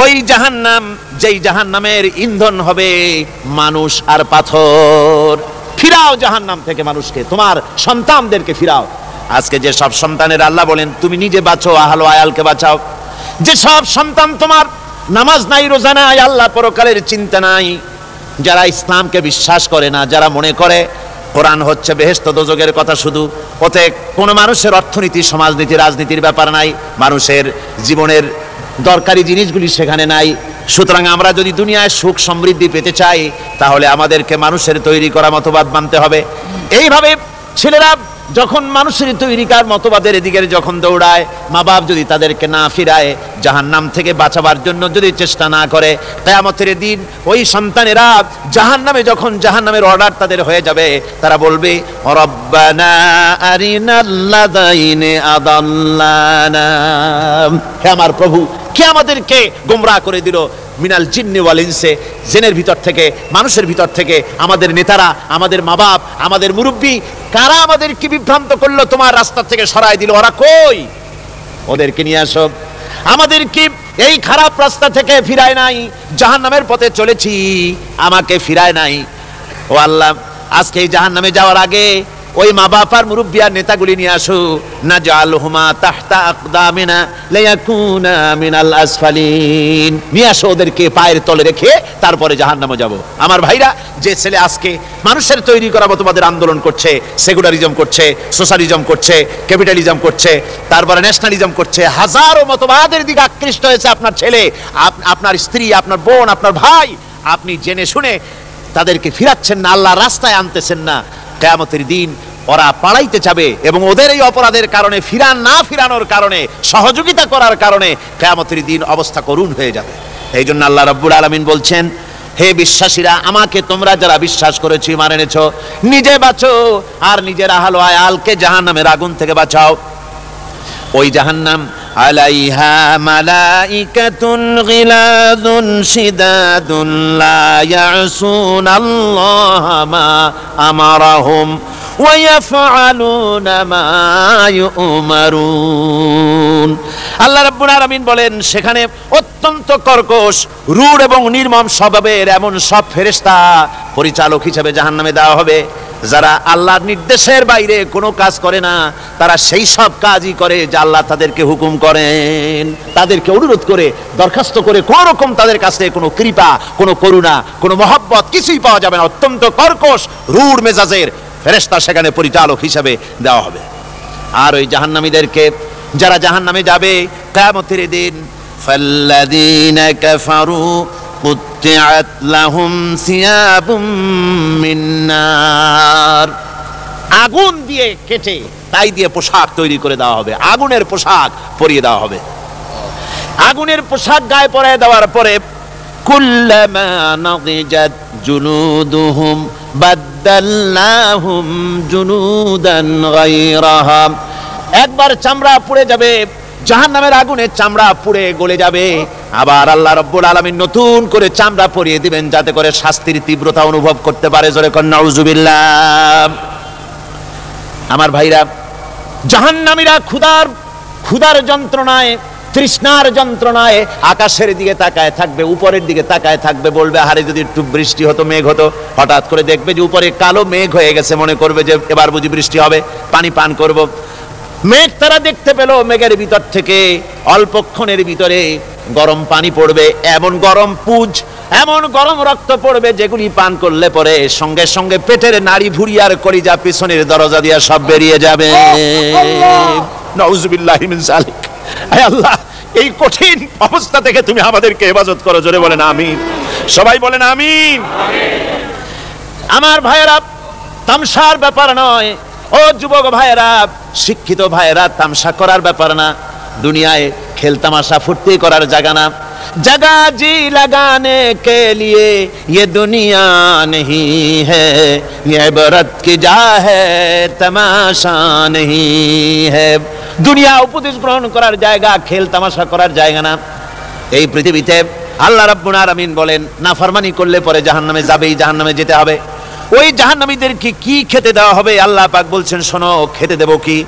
ওই জাহান্নাম, যেই জাহান্নামের ইন্ধন হবে মানুষ আর পাথর, ফিরাও জাহান্নাম থেকে মানুষকে, তোমার সন্তানদেরকে ফিরাও। আজকে যে সব সন্তানের আল্লাহ বলেন তুমি নিজে বাঁচো, আহল আয়ালকে বাঁচাও। যে সব সন্তান তোমার নামাজ নাই, রোজা নাই, আল্লাহ পরকালের চিন্তা নাই, যারা ইসলামকে বিশ্বাস করে না, যারা মনে করে কোরআন হচ্ছে বেহেশত দোজখের কথা শুধু, ওতে কোনো মানুষের অর্থনীতি, সমাজনীতি, রাজনীতির ব্যাপার নাই, মানুষের জীবনের দরকারি জিনিসগুলি সেখানে নাই। সুতরাং আমরা যদি দুনিয়ায় সুখ সমৃদ্ধি পেতে চাই, তাহলে আমাদেরকে মানুষের তৈরি করা মতবাদ মানতে হবে। এইভাবে ছেলেরা যখন মানুষের তৈরিকার মতবাদের এদিকে যখন দৌড়ায়, মা বাপ যদি তাদেরকে না ফিরায়, জাহান্নাম থেকে বাঁচাবার জন্য যদি চেষ্টা না করে, কিয়ামতের দিন ওই সন্তানেরা জাহান্নামে, যখন জাহান্নামের অর্ডার তাদের হয়ে যাবে, তারা বলবে, রব্বানা আরিনাল্লাযাইনি আদাল্লানা, হে আমার প্রভু, কে আমাদেরকে গোমরাহ করে দিল, মিনাল জিন্নি ওয়াল ইনসি, জিনের ভিতর থেকে, মানুষের ভিতর থেকে, আমাদের নেতারা, আমাদের মা বাপ, আমাদের মুরব্বী, কারা আমাদেরকে বিভ্রান্ত করলো, তোমার রাস্তা থেকে সরাই দিল, ওরা কই? ওদেরকে নিয়ে আসো। আমাদেরকে এই খারাপ রাস্তা থেকে ফিরায় নাই, জাহান্নামের পথে চলেছি, আমাকে ফিরায় নাই। ও আল্লাহ, আজকে এই জাহান্নামে যাওয়ার আগে ওই মা বাপ আর মুরব্বী আর নেতাগুলি নিয়ে আসো, নাজআলহুমা তাহতা আকদামিনা লিয়াকুনা মিনাল আসফালিন, নিয়ে আসো, ওদেরকে পায়ের তলে রেখে তারপরে জাহান্নামে যাব। আমার ভাইরা, যে ছেলে আজকে মানুষের তৈরি করা মতবাদের আন্দোলন করছে, সেকুলারিজম করছে, সোশ্যালিজম করছে, ক্যাপিটালিজম করছে, তারপরে ন্যাশনালিজম করছে, হাজারো মতবাদের দিকে আকৃষ্ট হয়েছে আপনার ছেলে, আপনার স্ত্রী, আপনার বোন, আপনার ভাই, আপনি জেনে শুনে তাদেরকে ফিরাচ্ছেন না, আল্লাহর রাস্তায় আনতেছেন না। কিয়ামতের দিন ওরা পালাইতে যাবে, এবং ওদের এই অপরাধের কারণে, ফিরানোর কারণে, সহযোগিতা করার কারণে কিয়ামতের দিন অবস্থা করুণ হয়ে যাবে। এই জন্য আল্লাহ রাব্বুল আলামিন বলছেন, হে বিশ্বাসীরা, আমাকে তোমরা যারা বিশ্বাস করেছো, ঈমান এনেছো, নিজে বাঁচো আর নিজের আহল আয়ালকে জাহান্নামের আগুন থেকে বাঁচাও। ওই জাহান্নাম আলাইহা মালাইকাতুন গিলাযুন শিদাদুন লা ইয়াসুনাল্লাহা মা আমারাহুম ওয়া ইয়াফআলুনা মা ইউমারুন। আল্লাহ রাব্বুল আলামিন বলেন, সেখানে অত্যন্ত কর্কশ, রূঢ় এবং নির্মম স্বভাবের এমন সব ফেরেশতা পরিচালক হিসেবে জাহান্নামে দেওয়া হবে। যারা আল্লাহর নির্দেশের বাইরে কোনো কাজ করে না, তারা সেই সব কাজই করে যা আল্লাহ তাদেরকে হুকুম করেন। তাদেরকে অনুরোধ করে, দরখাস্ত করে কোন রকম তাদের কাছে কোনো কৃপা, কোনো করুণা, কোনো মহব্বত কিছুই পাওয়া যাবে না। অত্যন্ত কর্কশ, রূঢ় মেজাজের ফেরেশতা সেখানে পরিচালক হিসাবে দেওয়া হবে। আর ওই জাহান্নামীদেরকে, যারা জাহান্নামে যাবে কিয়ামতের দিন, ফাল্লাযীনা কাফারু কুত্তিআত লাহুম সিয়াবুম মিন নার, আগুন দিয়ে কেটে তাই দিয়ে পোশাক তৈরি করে দেওয়া হবে, আগুনের পোশাক পরিয়ে দেওয়া হবে। আগুনের পোশাক গায়ে পরিয়ে দেওয়ার পরে কুল্লামা নাদিজাত জুলুদুহুম বাদদালনাহুম জুলুদান গায়রাহা, একবার চামড়া পুড়ে যাবে, জাহান্নামের আগুনে চামড়া পুড়ে গলে যাবে, আবার আল্লাহ রাব্বুল আলামিন নতুন করে চামড়া পরিয়ে দিবেন যাতে করে শাস্তির তীব্রতা অনুভব করতে পারে। জোরে কোন নাউজুবিল্লাহ। আমার ভাইরা, জাহান্নামীরা ক্ষুধার যন্ত্রণায়, তৃষ্ণার যন্ত্রণায় আকাশের দিকে তাকায় থাকবে, উপরের দিকে তাকায় থাকবে, বলবে আরে যদি একটু বৃষ্টি হতো, মেঘ হতো। হঠাৎ করে দেখবে যে উপরে কালো মেঘ হয়ে গেছে, মনে করবে যে এবার বুঝি বৃষ্টি হবে, পানি পান করব। মেঘ তারা দেখতে পেল, মেঘের ভিতর থেকে অল্পক্ষণের ভিতরে গরম পানি পড়বে, এমন গরম পুজ, এমন গরম রক্ত পড়বে যেগুলি পান করলে পরে সঙ্গে সঙ্গে পেটের নাড়ি ভুঁড়ি আর কলিজা পিছনের দরজা দিয়ে সব বেরিয়ে যাবে। নাউজুবিল্লাহি মিন যালিক। হে আল্লাহ, এই কঠিন অবস্থা থেকে তুমি আমাদেরকে হেফাজত করো। জোরে বলেন আমিন। সবাই বলেন আমিন। আমার ভাইয়েরা, তামসার ব্যাপার নয়। ও যুবক ভাইয়েরা, শিক্ষিত ভাইয়েরা, তামসা করার ব্যাপার না। দুনিয়ায় খেল তামাশা ফুর্তি করার জায়গা না। जगह जी लगाने के लिए ये दुनिया नहीं है, ये इबरत की जा है तमाशा नहीं है। দুনিয়া উপদেশ গ্রহণ করার জায়গা, খেল তামাশা করার জায়গা না। এই পৃথিবীতে আল্লাহ রাব্বুল আলামিন বলেন, নাফরমানি করলে পরে জাহান্নামে যাবেই, জাহান্নামে যেতে হবে। ওই জাহান্নামীদেরকে কি খেতে দেওয়া হবে? আল্লাহ পাক বলছেন, শোনো, খেতে দেব কি?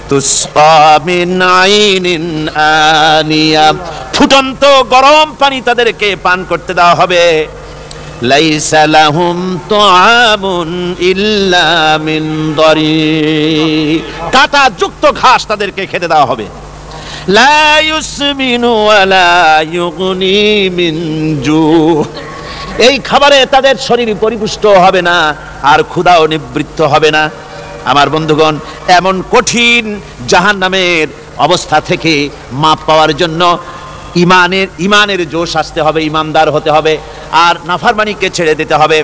তুসকা মিন আইনিন আনিয়া, ফুটন্ত গরম পানি তাদেরকে পান করতে দেওয়া হবে। লাইসা লাহুম তুআমুন ইল্লা মিন দারি, কাঁটা যুক্ত ঘাস তাদেরকে খেতে দেওয়া হবে। লা ইউসমিনু ওয়ালা ইউগনি মিন জু, এই খাবারে তাদের শরীর পরিপুষ্ট হবে না, আর ক্ষুধাও নিবৃত্ত হবে না। আমার বন্ধুগণ, এমন কঠিন জাহান্নামের অবস্থা থেকে মাপ পাওয়ার জন্য ইমানের জোশ আসতে হবে, ইমানদার হতে হবে, আর নাফরমানিকে ছেড়ে দিতে হবে।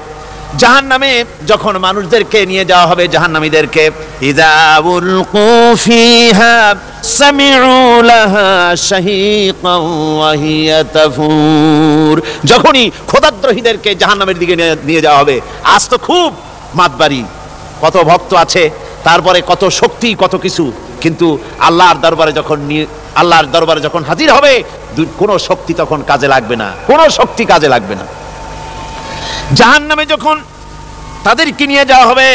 জাহান্নামে যখন মানুষদেরকে নিয়ে যাওয়া হবে, জাহান্নামীদেরকে, ইযা উলকু ফিহা সামিউ লাহা শাহীকান ওয়া হিয়া তাফুর, যখনই খোদাদ্রোহীদেরকে জাহান্নামের দিকে নিয়ে যাওয়া হবে, আজ তো খুব মাতবাড়ি, কত ভক্ত আছে, তারপরে কত শক্তি, কত কিছু, কিন্তু আল্লাহর দরবারে যখন হাজির হবে, কোনো শক্তি তখন কাজে লাগবে না, কোনো শক্তি কাজে লাগবে না। জাহান্নামে যখন তাদেরকে নিয়ে যাওয়া হবে,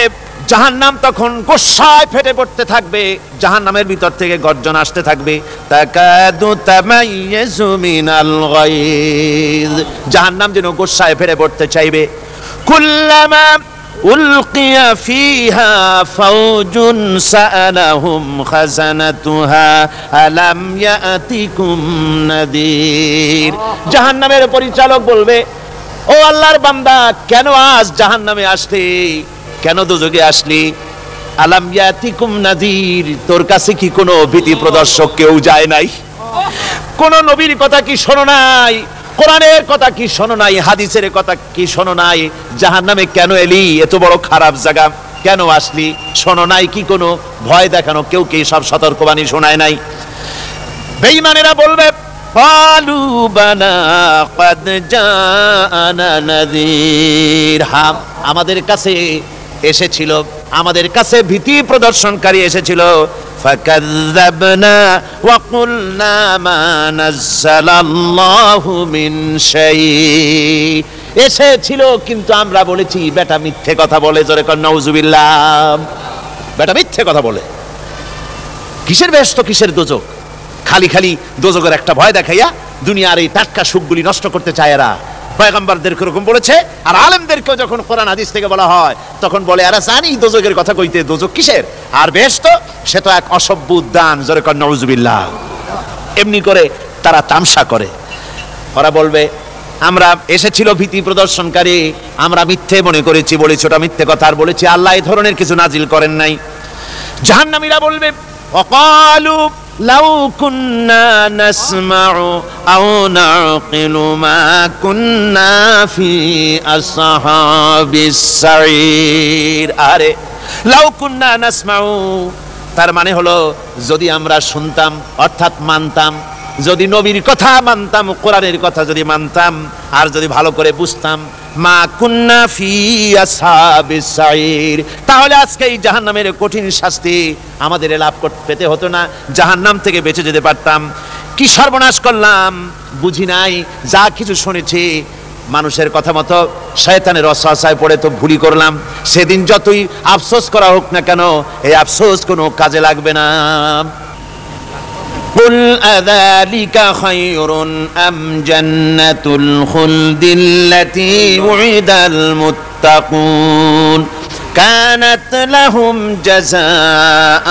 জাহান্নাম তখন গোসায় ফেটে পড়তে থাকবে, জাহান্নামের ভিতর থেকে গর্জন আসতে থাকবে, তাকাদু তামাইয়াজু মিনাল গায়জ, জাহান্নাম যেন গোসায় ফেটে পড়তে চাইবে। কুল্লামা উলকিয়া ফিহা ফাওজুন সাআলাহুম খাজানাতুহা আলাম ইয়াতিকুম নাদির, জাহান্নামের পরিচালক বলবে, ও আল্লাহর বান্দা, কেন আজ জাহান্নামে আসলি, কেন দোজখে আসলি? আলাম ইয়াতিকুম নাদির, তোর কাছে কি কোনো ভীতি প্রদর্শক কেউ যায় নাই? কোন নবীর কথা কি শোনো নাই? কোরআনের কথা কি শোনো নাই? হাদিসের কথা কি শোনো নাই? জাহান্নামে কেন এলি? এত বড় খারাপ জায়গা কেন আসলি? শোনো নাই কি কোনো ভয় দেখানো কেউ কি সব সতর্কবাণী শোনায় নাই? বেঈমানেরা বলবে, ক্বালু বালা ক্বাদ জাআনা নাযীর, হ্যাঁ, আমাদের কাছে এসেছিল, আমাদের কাছে ভীতি প্রদর্শনকারী এসেছিল। ফাকাযযাবনা ওয়া কুলনা মা নাযালাল্লাহু মিন শাই, এসেছিল কিন্তু আমরা বলেছি বেটা মিথ্যে কথা বলে। জোরে কর নাউজুবিল্লাহ। বেটা মিথ্যে কথা বলে। কিসের বেহেশত, কিসের দোজখ? খালি খালি দোজখের একটা ভয় দেখাইয়া দুনিয়ার এই টাটকা সুখগুলি নষ্ট করতে চায় এরা। পয়গম্বরদেরকে এরকম বলেছে, আর আলেমদেরকেও যখন কোরআন হাদিস থেকে বলা হয় তখন বলে আরে জানি দোজখের কথা কইতে, দোজখ কিসের, আর বেহেশত সে তো এক অসভ্য উদ্যান, জোরে কর নাউজুবিল্লাহ। এমনি করে তারা তামসা করে। ওরা বলবে আমরা এসেছিল ভীতি প্রদর্শনকারী, আমরা মিথ্যে মনে করেছি, বলেছি ওটা মিথ্যে কথা, আর বলেছি আল্লাহ এই ধরনের কিছু নাজিল করেন নাই। জাহান্নামীরা বলবে ওয়াকালু লাউ কুন্না নাসমাউ আও নাকিলু মা কুন্না ফি আসহাবিস সাঈর। আরে লাউ কুন্না নাসমাউ, তার মানে হলো যদি আমরা শুনতাম অর্থাৎ মানতাম, যদি নবীর কথা মানতাম, কোরআনের কথা যদি মানতাম, আর যদি ভালো করে বুঝতাম, মা কুন্না ফি আসহাবিস সাঈর, তাহলে আজকে এই জাহান্নামের কঠিন শাস্তি আমাদের লাভ পেতে হতো না, জাহান্নাম থেকে বেঁচে যেতে পারতাম। কি সর্বনাশ করলাম বুঝি নাই, যা কিছু শুনেছি মানুষের কথা মতো শয়তানের ওয়াসওয়াসায় পড়ে তো ভুলই করলাম। সেদিন যতই আফসোস করা হোক না কেন, এই আফসোস কোনো কাজে লাগবে না। قل أذلك خير أم جنة الخلد التي وعد المتقون كانت لهم جزاء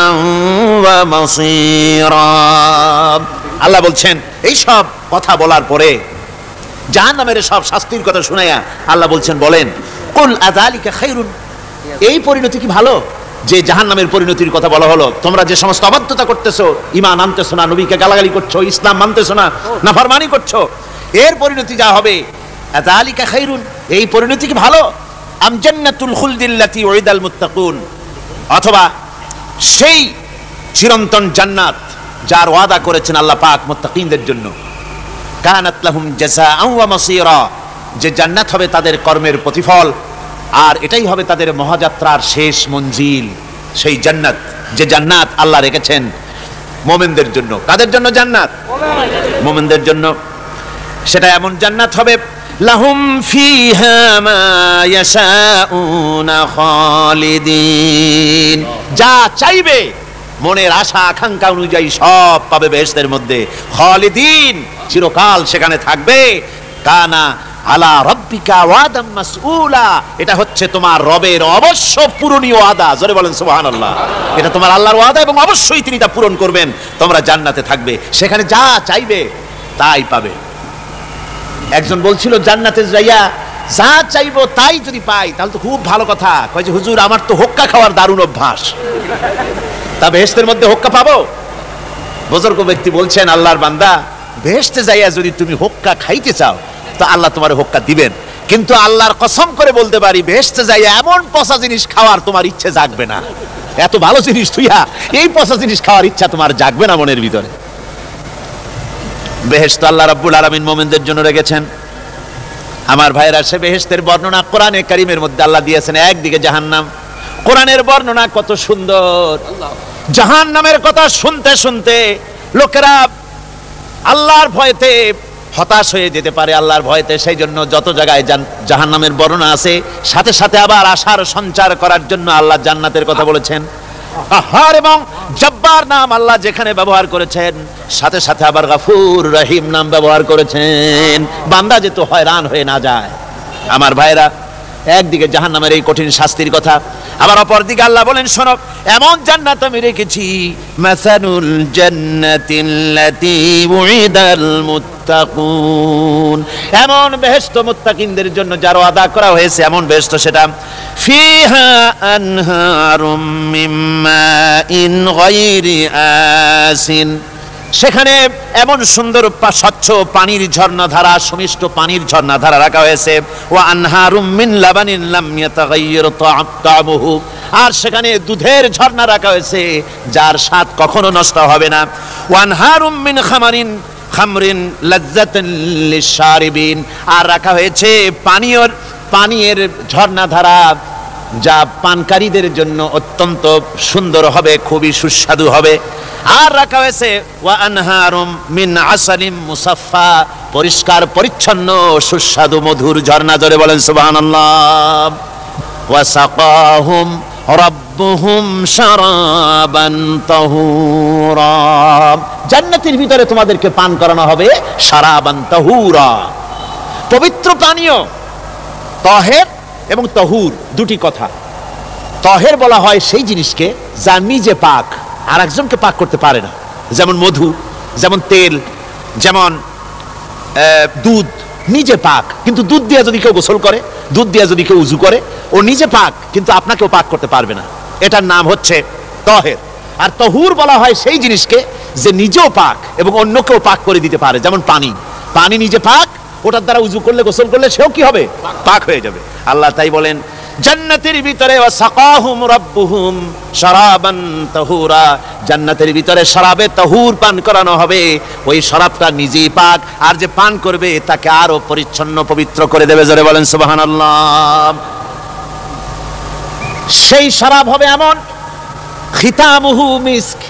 ومصيرا। আল্লাহ বলছেন এই সব কথা বলার পরে, জাহান্নামের সব শাস্তির কথা শুনাইয়া আল্লাহ বলছেন বলেন কুল আযালিকা খায়রুন, এই পরিণতি কি ভালো যে জাহান্নামের পরিণতির কথা বলা হলো? তোমরা যে সমস্ত অবাধ্যতা করতেছো, ঈমান আনতেছো না, নবীকে গালাগালি করছো, ইসলাম মানতেছো না, নাফরমানি করছো, এর পরিণতি যা হবে আযালিকা খায়রুন, এই পরিণতি কি ভালো? আম জান্নাতুল খুলদিল্লাতী উইদাল মুত্তাকুন, অথবা সেই চিরন্তন জান্নাত যার ওয়াদা করেছেন আল্লাহ পাক মুত্তাকিনদের জন্য। কানাত লাহুম জাযাআন ওয়া মাসীরা, যে জান্নাত হবে তাদের কর্মের প্রতিফল, আর এটাই হবে তাদের মহাযাত্রার শেষ মঞ্জিল। সেই জান্নাত, যে জান্নাত আল্লাহ রেখেছেন মুমিনদের জন্য। কাদের জন্য জান্নাত? মুমিনদের জন্য। সেটা এমন জান্নাত হবে লাহুম ফিহা মা ইয়াশাউনা খালিদিন, যা চাইবে মনের আশা আকাঙ্ক্ষা অনুযায়ী সব পাবে বেহেশতের মধ্যে। খালিদিন, চিরকাল সেখানে থাকবে। কানা আলা রাব্বিকা ওয়াদাম মাসউলা, এটা হচ্ছে তোমার রবের অবশ্য পূরণীয় ওয়াদা। জোরে বলেন সুবহানাল্লাহ। এটা তোমার আল্লাহর ওয়াদা এবং অবশ্যই তিনি তা পূরণ করবেন। তোমরা জান্নাতে থাকবে, সেখানে যা চাইবে তাই পাবে। একজন বলছিল জান্নাতে যাইয়া যা চাইবো তাই যদি পাই তাহলে তো খুব ভালো কথা। কয় যে হুজুর আমার তো হোক্কা খাওয়ার দারুণ অভ্যাস, তা বেহেশতের মধ্যে হোক্কা পাবো? বুজুর্গ ব্যক্তি বলছেন আল্লাহর বান্দা, বেহেশতে যাইয়া যদি তুমি হোক্কা খাইতে চাও তো আল্লাহ তোমার হোক্কা দিবেন, কিন্তু আল্লাহর কসম করে বলতে পারি বেহেশতে যাইয়া এমন পচা জিনিস খাওয়ার তোমার ইচ্ছে জাগবে না। এত ভালো জিনিস তুইয়া এই পচা জিনিস খাওয়ার ইচ্ছা তোমার জাগবে না মনের ভিতরে। বেহেশত আল্লাহ রাব্বুল আলামিন মুমিনদের জন্য রেখেছেন। আমার ভাইরা, সে বেহেশতের বর্ণনা কোরআনে কারীমের মধ্যে আল্লাহ দিয়েছেন। একদিকে জাহান্নাম, কোরআনের বর্ণনা কত সুন্দর। জাহান্নামের কথা শুনতে শুনতে লোকেরা আল্লাহর ভয়তে হতাশ হয়ে যেতে পারে, আল্লাহর ভয়তে। সেই জন্য যত জায়গায় জাহান্নামের বর্ণনা আছে, সাথে সাথে আবার আশার সঞ্চার করার জন্য আল্লাহ জান্নাতের কথা বলেছেন। কাহার এবং জব্বার নাম আল্লাহ যেখানে ব্যবহার করেছেন, সাথে সাথে আবার গফুর রহিম নাম ব্যবহার করেছেন, বান্দা যেন হয়রান হয়ে না যায়। আমার ভাইরা, একদিকে জাহান্নামের এই কঠিন শাস্তির কথা, আবার অপরদিকে আল্লাহ বলেন শোনো, এমন জান্নাত আমি রেখেছি, মাসানুল জান্নাতিল্লাতী উইদাল মুত্তাকুন, এমন বেহেশত মুত্তাকিনদের জন্য যার ওয়াদা করা হয়েছে, এমন বেহেশত সেটা ফিহা আনহারুম মিন মাইন গায়রি আসিন, সেখানে এমন সুন্দর স্বচ্ছ পানির ঝর্ণাধারা, সুমিষ্ট পানির ঝর্ণাধারা রাখা হয়েছে। ওয়া আনহারুম মিন লাবানিন লাম ইয়াতাগায়্যার তা'আমুহু, আর সেখানে দুধের ঝর্ণা রাখা হয়েছে যার স্বাদ কখনো নষ্ট হবে না। ওয়া আনহারুম মিন খামরিন লাযযাতান লিশ-শারিবিন, আর রাখা হয়েছে পানীয়ের ঝর্ণাধারা যা পানকারীদের জন্য অত্যন্ত সুন্দর হবে, খুবই সুস্বাদু হবে। আর রাখা হয়েছে ওয়া আনহারুম মিন আসালিম মুসাফফা, পরিষ্কার পরিচ্ছন্ন সুস্বাদু মধুর ঝর্ণা। জোরে বলেন সুবহানাল্লাহ। ওয়া সাকাহুম রাব্বুহুম শারাবান তাহুরা, জান্নাতের ভিতরে তোমাদেরকে পান করানো হবে শারাবান তাহুরা, পবিত্র পানীয়। তহের এবং তহুর দুটি কথা। তহের বলা হয় সেই জিনিসকে যা নিজে পাক, আর একজনকে পাক করতে পারে না। যেমন মধু, যেমন তেল, যেমন দুধ নিজে পাক, কিন্তু দুধ দিয়ে যদি কেউ গোসল করে, দুধ দিয়ে যদি কেউ উজু করে, ও নিজে পাক, কিন্তু আপনাকেও পাক করতে পারবে না। এটার নাম হচ্ছে তহের। আর তহুর বলা হয় সেই জিনিসকে যে নিজেও পাক এবং অন্যকেও পাক করে দিতে পারে। যেমন পানি, পানি নিজে পাক, ওটার দ্বারা উজু করলে, গোসল করলে সেও কি হবে? পাক হয়ে যাবে। আল্লাহ তাই বলেন জান্নাতের ভিতরে ওয়াসাকাহুম রাব্বুহুম শারাবান তাহুরা, জান্নাতের ভিতরে শরাবে তাহুর পান করানো হবে। ওই শরাবটা নিজেই পাক, আর যে পান করবে তাকে আরো পরিচ্ছন্ন পবিত্র করে দেবে। জোরে বলেন সুবহানাল্লাহ। সেই শরাব হবে এমন, খিতামুহু মিস্ক,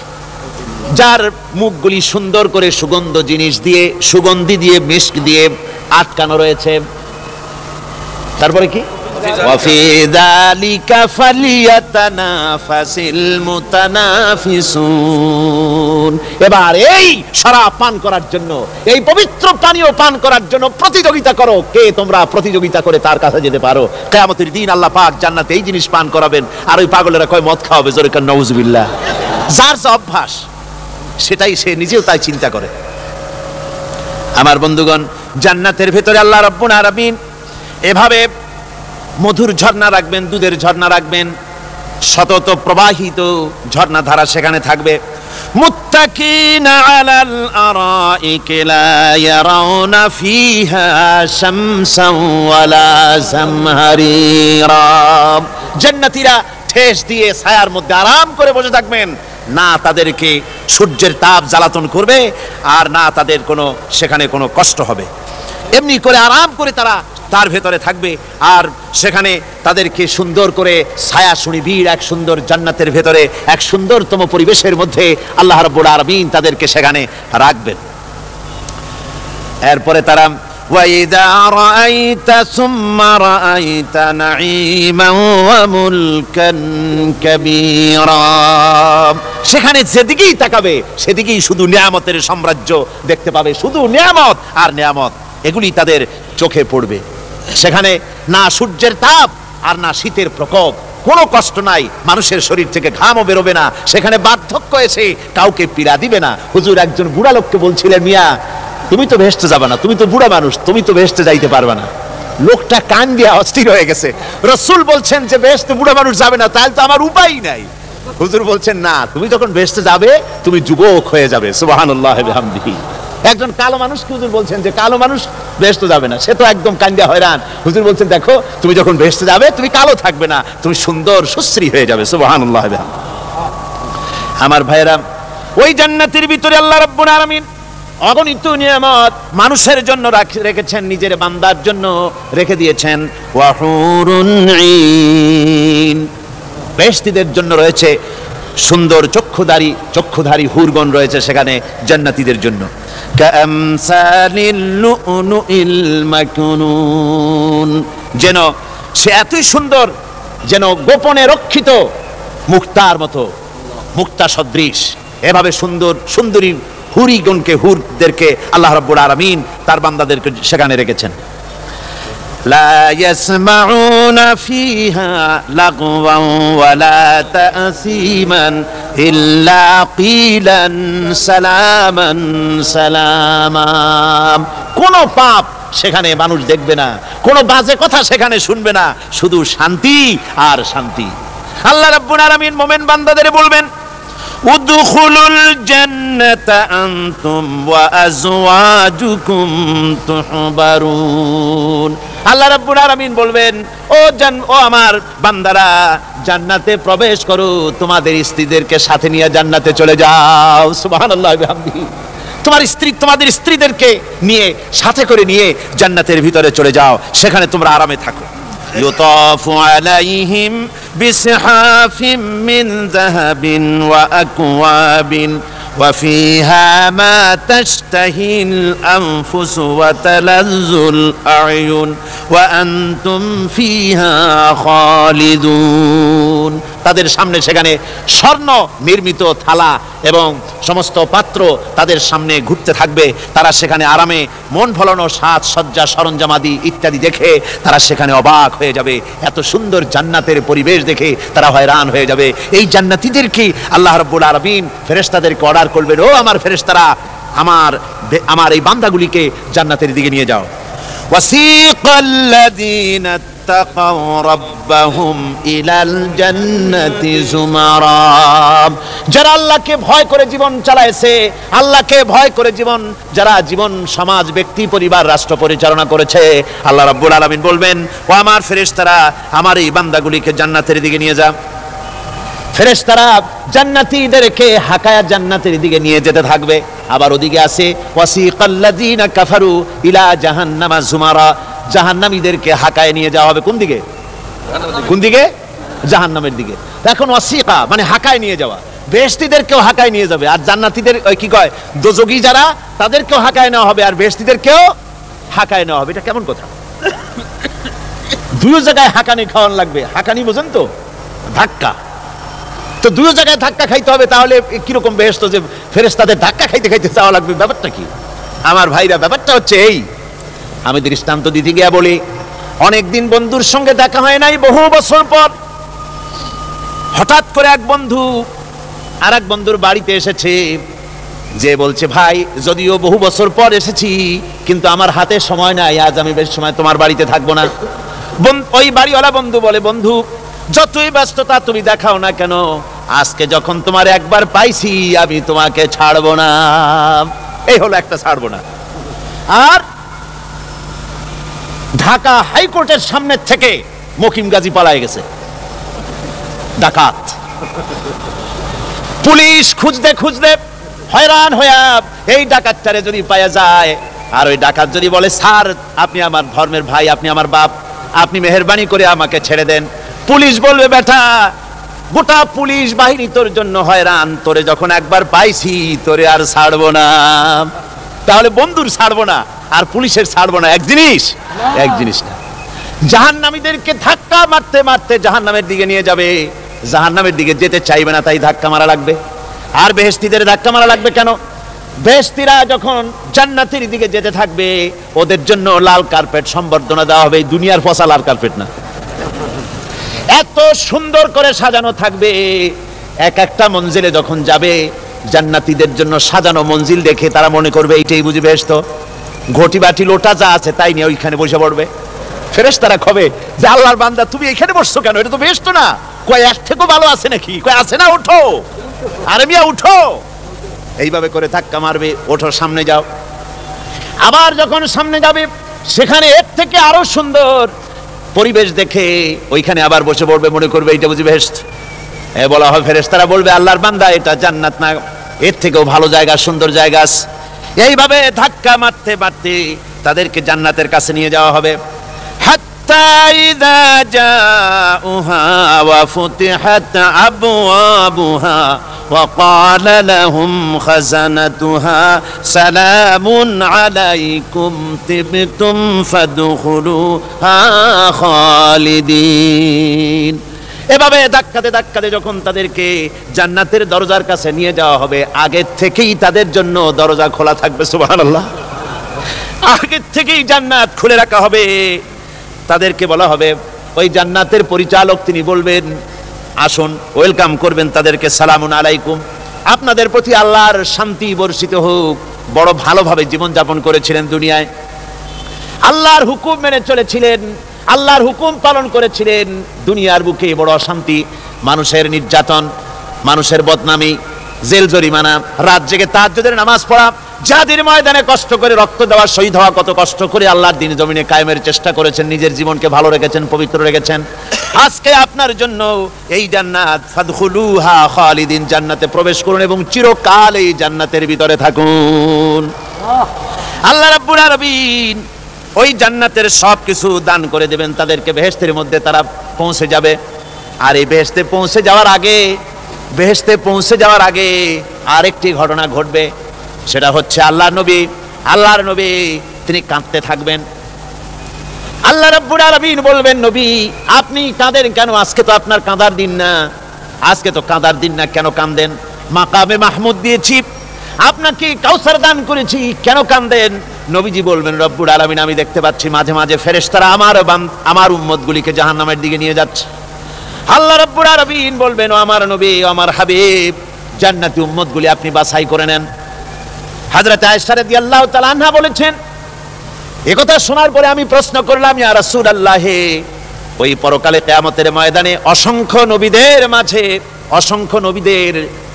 যার মুখগুলি সুন্দর করে সুগন্ধ জিনিস দিয়ে, সুগন্ধি দিয়ে, মিস্ক দিয়ে আটকানো রয়েছে। তারপরে কি? ওয়াফি যালিকা ফালিয়াতানাফাসিল মুতানাফিসুন। এবার এই শরাব পান করার জন্য, এই পবিত্র পানীয় পান করার জন্য প্রতিযোগিতা করো। কে তোমরা প্রতিযোগিতা করে তার কাছে যেতে পারো? কিয়ামতের দিন আল্লাহ পাক জান্নাতে এই জিনিস পান করাবেন, আর ওই পাগলেরা কয় মদ খাওয়াবে। জোরে কান নাউজুবিল্লাহ। যার যা অভ্যাস সেটাই সে নিজেও তাই চিন্তা করে। আমার বন্ধুগণ, জান্নাতের ভেতরে আল্লাহ রাব্বুল আলামিন এভাবে মধুর ঝর্ণা রাখবেন, দুধের ঝর্ণা রাখবেন, সতত প্রবাহিত ঝর্ণা ধারা সেখানে থাকবে। মুত্তাকিনা আলাল আরাইকি লা ইয়ারাউনা ফিহা শামসান ওয়ালা জামহারিরা। জান্নাতীরা ঠেস দিয়ে ছায়ার মধ্যে আরাম করে বসে থাকবেন, না তাদেরকে সূর্যের তাপ জ্বালাতন করবে, আর না তাদের সেখানে কোনো কষ্ট হবে। এমনি করে আরাম করে তারা তার ভেতরে থাকবে, আর সেখানে তাদেরকে সুন্দর করে ছায়া সুনিবিড় এক সুন্দর জান্নাতের ভেতরে এক সুন্দরতম পরিবেশের মধ্যে আল্লাহ রাব্বুল আলামিন তাদেরকে সেখানে রাখবেন। এরপরে তারা ওয়াইদা রাআইতা সুম্মা রাআইতা নাঈমান ওয়া মুলকান কাবীরা, সেখানে যেদিকেই তাকাবে সেদিকেই শুধু নিয়ামতের সাম্রাজ্য দেখতে পাবে, শুধু নিয়ামত আর নিয়ামত, এগুলি তাদের চোখে পড়বে। সেখানে না সূর্যের তাপ আর না শীতের প্রকোপ, কোনো কষ্ট নাই, মানুষের শরীর থেকে ঘামও বেরোবে না, সেখানে বার্ধক্য এসে কাউকে পীড়া দিবে না। হুজুর একজন বুড়া লোককে বলছিলেন, মিয়া তুমি তো ভেস্তে যাবে না, তুমি তো বুড়া মানুষ, তুমি তো ভেস্তে যাইতে পারবে না। লোকটা কান দিয়া অস্থির হয়ে গেছে। রাসূল বলছেন যে ভেস্তে বুড়া মানুষ যাবে না, তাহলে তো আমার উপায় নাই। হুজুর বলছেন না, তুমি যখন ভেস্তে যাবে তুমি যুবক হয়ে যাবে। সুবহানাল্লাহি ওয়া বিহামদিহি। একজন কালো মানুষকে হুজুর বলছেন যে কালো মানুষ ভেস্তে যাবে না, সে তো একদম কান্দিয়া হয়রান। হুজুর বলছেন দেখো তুমি যখন ভেস্তে যাবে তুমি কালো থাকবে না, তুমি সুন্দর সুশ্রী হয়ে যাবে। সুবহানাল্লাহি ওয়া বিহামদিহি। আমার ভাইরা, ওই জান্নাতের ভিতরে আল্লাহ রাব্বুল আলামিন অগণিত নিয়ামত মানুষের জন্য রেখেছেন, নিজের বান্দার জন্য রেখে দিয়েছেন। ওয়া হুরুন ঈন, বেহেশতীদের জন্য রয়েছে সুন্দর চক্ষুধারী হুরগণ রয়েছে সেখানে জান্নাতীদের জন্য। কামসালিল লুউলুইল মাকনুন, যেন সে এতই সুন্দর, যেন গোপনে রক্ষিত মুক্তার মতো, মুক্তা সদৃশ। এভাবে সুন্দর সুন্দরী হুরদেরকে আল্লাহ রাব্বুল আলামিন তার বান্দাদেরকে সেখানে রেখেছেন। লা ইয়াসমাউনা ফিহা লাগওয়ান ওয়ালা তাসীমান ইল্লা কিলান সালামান সালামা। কোন পাপ সেখানে মানুষ দেখবে না, কোন বাজে কথা সেখানে শুনবে না, শুধু শান্তি আর শান্তি। আল্লাহ রাব্বুল আলামিন মুমিন বান্দাদের বলবেন, উদখুলুল জান্নাতা আনতুম ওয়া আজওয়াজুকুম তুহবারুন। আল্লাহ রাব্বুল আলামিন বলবেন, ও আমার বান্দারা, জান্নাতে প্রবেশ করো, তোমাদের স্ত্রীদেরকে সাথে নিয়ে জান্নাতে চলে যাও। সুবহানাল্লাহি ওয়া বিহামদিহি। তোমাদের স্ত্রীদেরকে নিয়ে, সাথে করে নিয়ে জান্নাতের ভিতরে চলে যাও, সেখানে তোমরা আরামে থাকো। ইউতাফু আলাইহিম বিসহাফিম মিন যাহাবিন ওয়া আকওয়াবিন ওয়া ফিহা মা তাশতাহিল আনফুস ওয়া তালাজ্জুল আ'য়ুন ওয়া আনতুম ফিহা খালিদুন। ইয়াকুলুন, তাদের সামনে সেখানে স্বর্ণ নির্মিত থালা এবং সমস্ত পাত্র তাদের সামনে ঘুরতে থাকবে। তারা সেখানে আরামে মন ভোলানো সাজ সজ্জা সরঞ্জামাদি ইত্যাদি দেখে তারা সেখানে অবাক হয়ে যাবে। এত সুন্দর জান্নাতের পরিবেশ দেখে তারা হয়রান হয়ে যাবে। এই জান্নাতীদেরকে আল্লাহ রাব্বুল আলামিন ফেরেশতাদেরকে অর্ডার করবেন, ও আমার ফেরেশতারা, আমার এই বান্দাগুলিকে জান্নাতের দিকে নিয়ে যাও। ওয়াসিকাল্লাযীনা ইত্তাকাউ রাব্বাহুম ইলাল জান্নাতি যুমারা, যারা আল্লাহকে ভয় করে জীবন চালায়ছে, আল্লাহকে ভয় করে যারা জীবন সমাজ ব্যক্তি পরিবার রাষ্ট্র পরিচালনা করেছে, আল্লাহ রাব্বুল আলামিন বলবেন, ও আমার ফেরেশতারা, আমার এই বান্দাগুলিকে জান্নাতের দিকে নিয়ে যাও। ফেরেশতারা জান্নাতীদেরকে হাকায়া জান্নাতের দিকে নিয়ে যেতে থাকবে। আবার ওদিকে আছে ওয়াসিকাল্লাযীনা কাফারু ইলা জাহান্নামা যুমারা, জাহান্নামীদেরকে হাকায় নিয়ে যাওয়া হবে কোন দিকে? কোন দিকে? জাহান্নামের দিকে। এখন ওয়াসিকা মানে হাকায় নিয়ে যাওয়া, বেহেশতীদেরকেও হাকায় নিয়ে যাবে, আর জান্নাতীদের কি কয় দোজখী যারা তাদেরকেও হাকায় নেওয়া হবে, আর বেহেশতীদেরকেও হাকায় নেওয়া হবে। এটা কেমন কথা? দুই জায়গায় হাকানি খাওয়ান লাগবে। হাকানি বোঝেন তো? ধাক্কা। তো দুই জায়গায় ধাক্কা খাইতে হবে, তাহলে কিরকম বেহেশত যে ফেরেশতাদের ধাক্কা খাইতে খাইতে যাওয়া লাগবে? ব্যাপারটা কি আমার ভাইরা? ব্যাপারটা হচ্ছে এই, আমি দৃষ্টান্ত দিতে গিয়া বলি, অনেকদিন বন্ধুর সঙ্গে দেখা হয় নাই, বহু বছর পর হঠাৎ করে এক বন্ধু আর এক বন্ধুর বাড়িতে এসেছে, যে বলছে, ভাই যদিও বহু বছর পর এসেছি কিন্তু আমার হাতে সময় নাই, আজ আমি বেশ সময় তোমার বাড়িতে থাকবো না। ওই বাড়িওয়ালা বন্ধু বলে, বন্ধু যতই ব্যস্ততা তুমি দেখাও না কেন, আজকে যখন তোমার একবার পাইছি আমি তোমাকে ছাড়বো না। এই হলো একটা ছাড়বো না। আর ঢাকা হাইকোর্টের সামনে থেকে মকিম গাজী পালায় গেছে, ডাকাত। পুলিশ খুঁজতে খুঁজতে হয়রান হইয়া এই ডাকাতটারে যদি পাওয়া যায়, আর ওই ডাকাত যদি বলে, স্যার আপনি আমার ধর্মের ভাই, আপনি আমার বাপ, আপনি মেহেরবানি করে আমাকে ছেড়ে দেন, পুলিশ বলবে, বেটা গোটা পুলিশ বাহিনী তোর জন্য হয়রান, তোরে যখন একবার পাইছি তোরে আর ছাড়বো না। তাহলে বন্ধুর ছাড়বো না আর পুলিশের ছাড়বো না এক জিনিস? এক জিনিস না। জাহান্নামীদেরকে ধাক্কা মারতে মারতে জাহান্নামের দিকে নিয়ে যাবে, জাহান্নামের দিকে যেতে চাইবে না, তাই ধাক্কা মারা লাগবে। আর বেহেশতীদের ধাক্কা মারা লাগবে কেন? বেহেশতীরা যখন জান্নাতের দিকে যেতে থাকবে, ওদের জন্য লাল কার্পেট সম্বর্ধনা দেওয়া হবে। দুনিয়ার ফসা লাল কার্পেট না, এত সুন্দর করে সাজানো থাকবে। এক একটা মঞ্জিলে যখন যাবে, জান্নাতীদের জন্য সাজানো মঞ্জিল দেখে তারা মনে করবে এইটাই বুঝি বেহেশত। ঘটি বাটি লোটা যা আছে তাই নিয়ে ওইখানে বসে পড়বে। ফেরেশতারা কবে যে, আল্লাহর বান্দা তুমি এখানে বসছো কেন? এটা তো বেহেশত না। কয় এর থেকেও ভালো আছে নাকি? কয় আছে না, ওঠো। আরে মিয়া উঠো। এইভাবে করে ধাক্কা মারবে, ওঠো সামনে যাও। আবার যখন সামনে যাবে, সেখানে এর থেকে আরো সুন্দর পরিবেশ দেখে ওইখানে আবার বসে পড়বে, মনে করবে এইটা বুঝি বেহেশত। বলা হয়, ফেরেশতারা বলবে, আল্লাহর বান্দা এটা জান্নাত না, এর থেকেও ভালো জায়গা, সুন্দর জায়গা আছে। এইভাবে ধাক্কা মারতে মারতে তাদেরকে জান্নাতের কাছে নিয়ে যাওয়া হবে। হাত্তা ইযা জাউহা ওয়া ফুতিহাত আবওয়াবুহা ওয়া ক্বালা লাহুম খাযানাতুহা সালামুন আলাইকুম তিবতুম ফাদখুলুহা খালিদিন। এভাবে ধাক্কাতে ধাক্কাতে যখন তাদেরকে জান্নাতের দরজার কাছে নিয়ে যাওয়া হবে, আগের থেকেই তাদের জন্য দরজা খোলা থাকবে। সুবহানাল্লাহ। আগের থেকেই জান্নাত খুলে রাখা হবে। তাদেরকে বলা হবে, ওই জান্নাতের পরিচালক তিনি বলবেন, আসুন, ওয়েলকাম করবেন তাদেরকে, সালামুন আলাইকুম, আপনাদের প্রতি আল্লাহর শান্তি বর্ষিত হোক। বড় ভালোভাবে জীবনযাপন করেছিলেন দুনিয়ায়, আল্লাহর হুকুম মেনে চলেছিলেন, আল্লাহর হুকুম পালন করেছিলেন। দুনিয়ার বুকে বড় অশান্তি, মানুষের নির্যাতন, মানুষের বদনামি, জেল জরিমানা, রাত জেগে তাহাজ্জুদের নামাজ পড়া, জিহাদের ময়দানে কষ্ট করে রক্ত দেওয়া, শহীদ হওয়া, কত কষ্ট করে আল্লাহর দ্বীন জমিনে কায়েমের চেষ্টা করেছেন, নিজের জীবনকে ভালো রেখেছেন, পবিত্র রেখেছেন। আজকে আপনার জন্য এই জান্নাত, ফাদখুলুহা খালিদিন, জান্নাতে প্রবেশ করুন এবং চিরকাল এই জান্নাতের ভিতরে থাকুন। আল্লাহ রাব্বুল আলামিন ওই জান্নাতের সবকিছু দান করে দেবেন তাদেরকে, বেহেশতের মধ্যে তারা পৌঁছে যাবে। আর এই বেহেশতে পৌঁছে যাওয়ার আগে আরেকটি ঘটনা ঘটবে, সেটা হচ্ছে আল্লাহর নবী তিনি কাঁদতে থাকবেন। আল্লাহ রাব্বুল আলামিন বলবেন, নবী আপনি কাঁদেন কেন? আজকে তো আপনার কাঁদার দিন না, আজকে তো কাঁদার দিন না, কেন কাঁদেন? মাকামে মাহমুদ দিয়েছি, আপনাকে কাউসার দান করেছি, কেন কাঁদেন? নবীজি বলবেন, রব্বুল আলামিন আমি দেখতে পাচ্ছি মাঝে মাঝে ফেরেশতারা আমার উম্মতগুলিকে জাহান্নামের দিকে নিয়ে যাচ্ছে। আল্লাহ রাব্বুল আলামিন বলবেন, ও আমার নবী, ও আমার হাবিব, জান্নাতি উম্মতগুলি আপনি বাছাই করে নেন। হযরত আয়েশা রাদিয়াল্লাহু তাআলা আনহা বলেছেন, একথা শোনার পরে আমি প্রশ্ন করলাম, ইয়া রাসূলুল্লাহ, ওই পরকালে কিয়ামতের ময়দানে অসংখ্য নবীদের মাঝে, অসংখ্য নবীদের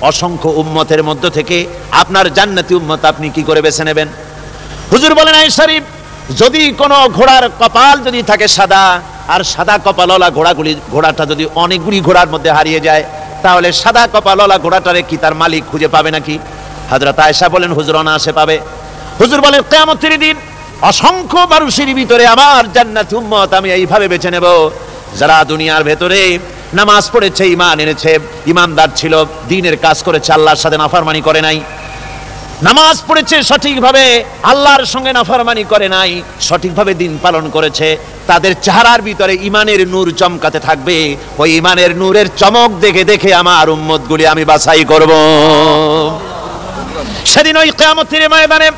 অসংখ্য উম্মতের মধ্য থেকে আপনার জান্নাতি উম্মত আপনি কি করে বেছে নেবেন? হুজুর বলেন, আয়েশা, যদি কোনো ঘোড়ার কপাল যদি থাকে সাদা, আর সাদা কপালওয়ালা ঘোড়াটা যদি অনেকগুলি ঘোড়ার মধ্যে হারিয়ে যায়, তাহলে সাদা কপালওয়ালা ঘোড়াটারে কি তার মালিক খুঁজে পাবে নাকি? হযরত আয়েশা বলেন, হুজুর অনায়াসে পাবে। হুজুর বলেন, কিয়ামতের দিন অসংখ্য মানুষের ভিতরে আমার জান্নাতি উম্মত আমি এইভাবে বেছে নেব, যারা দুনিয়ার ভেতরে নামাজ পড়েছে, ঈমান এনেছে, ঈমানদার ছিল, দ্বীনের কাজ করেছে, আল্লাহর সাথে নাফরমানি করে নাই, নামাজ পড়েছে সঠিকভাবে, আল্লাহর সঙ্গে নাফরমানি করে নাই, সঠিকভাবে দিন পালন করেছে, তাদের চেহারার ভিতরে ঈমানের নূর চমকাতে থাকবে। ওই ঈমানের নূরের চমক দেখে দেখে আমার উম্মতগুলি আমি বাছাই করব। সেদিন ওই কিয়ামতের ময়দানে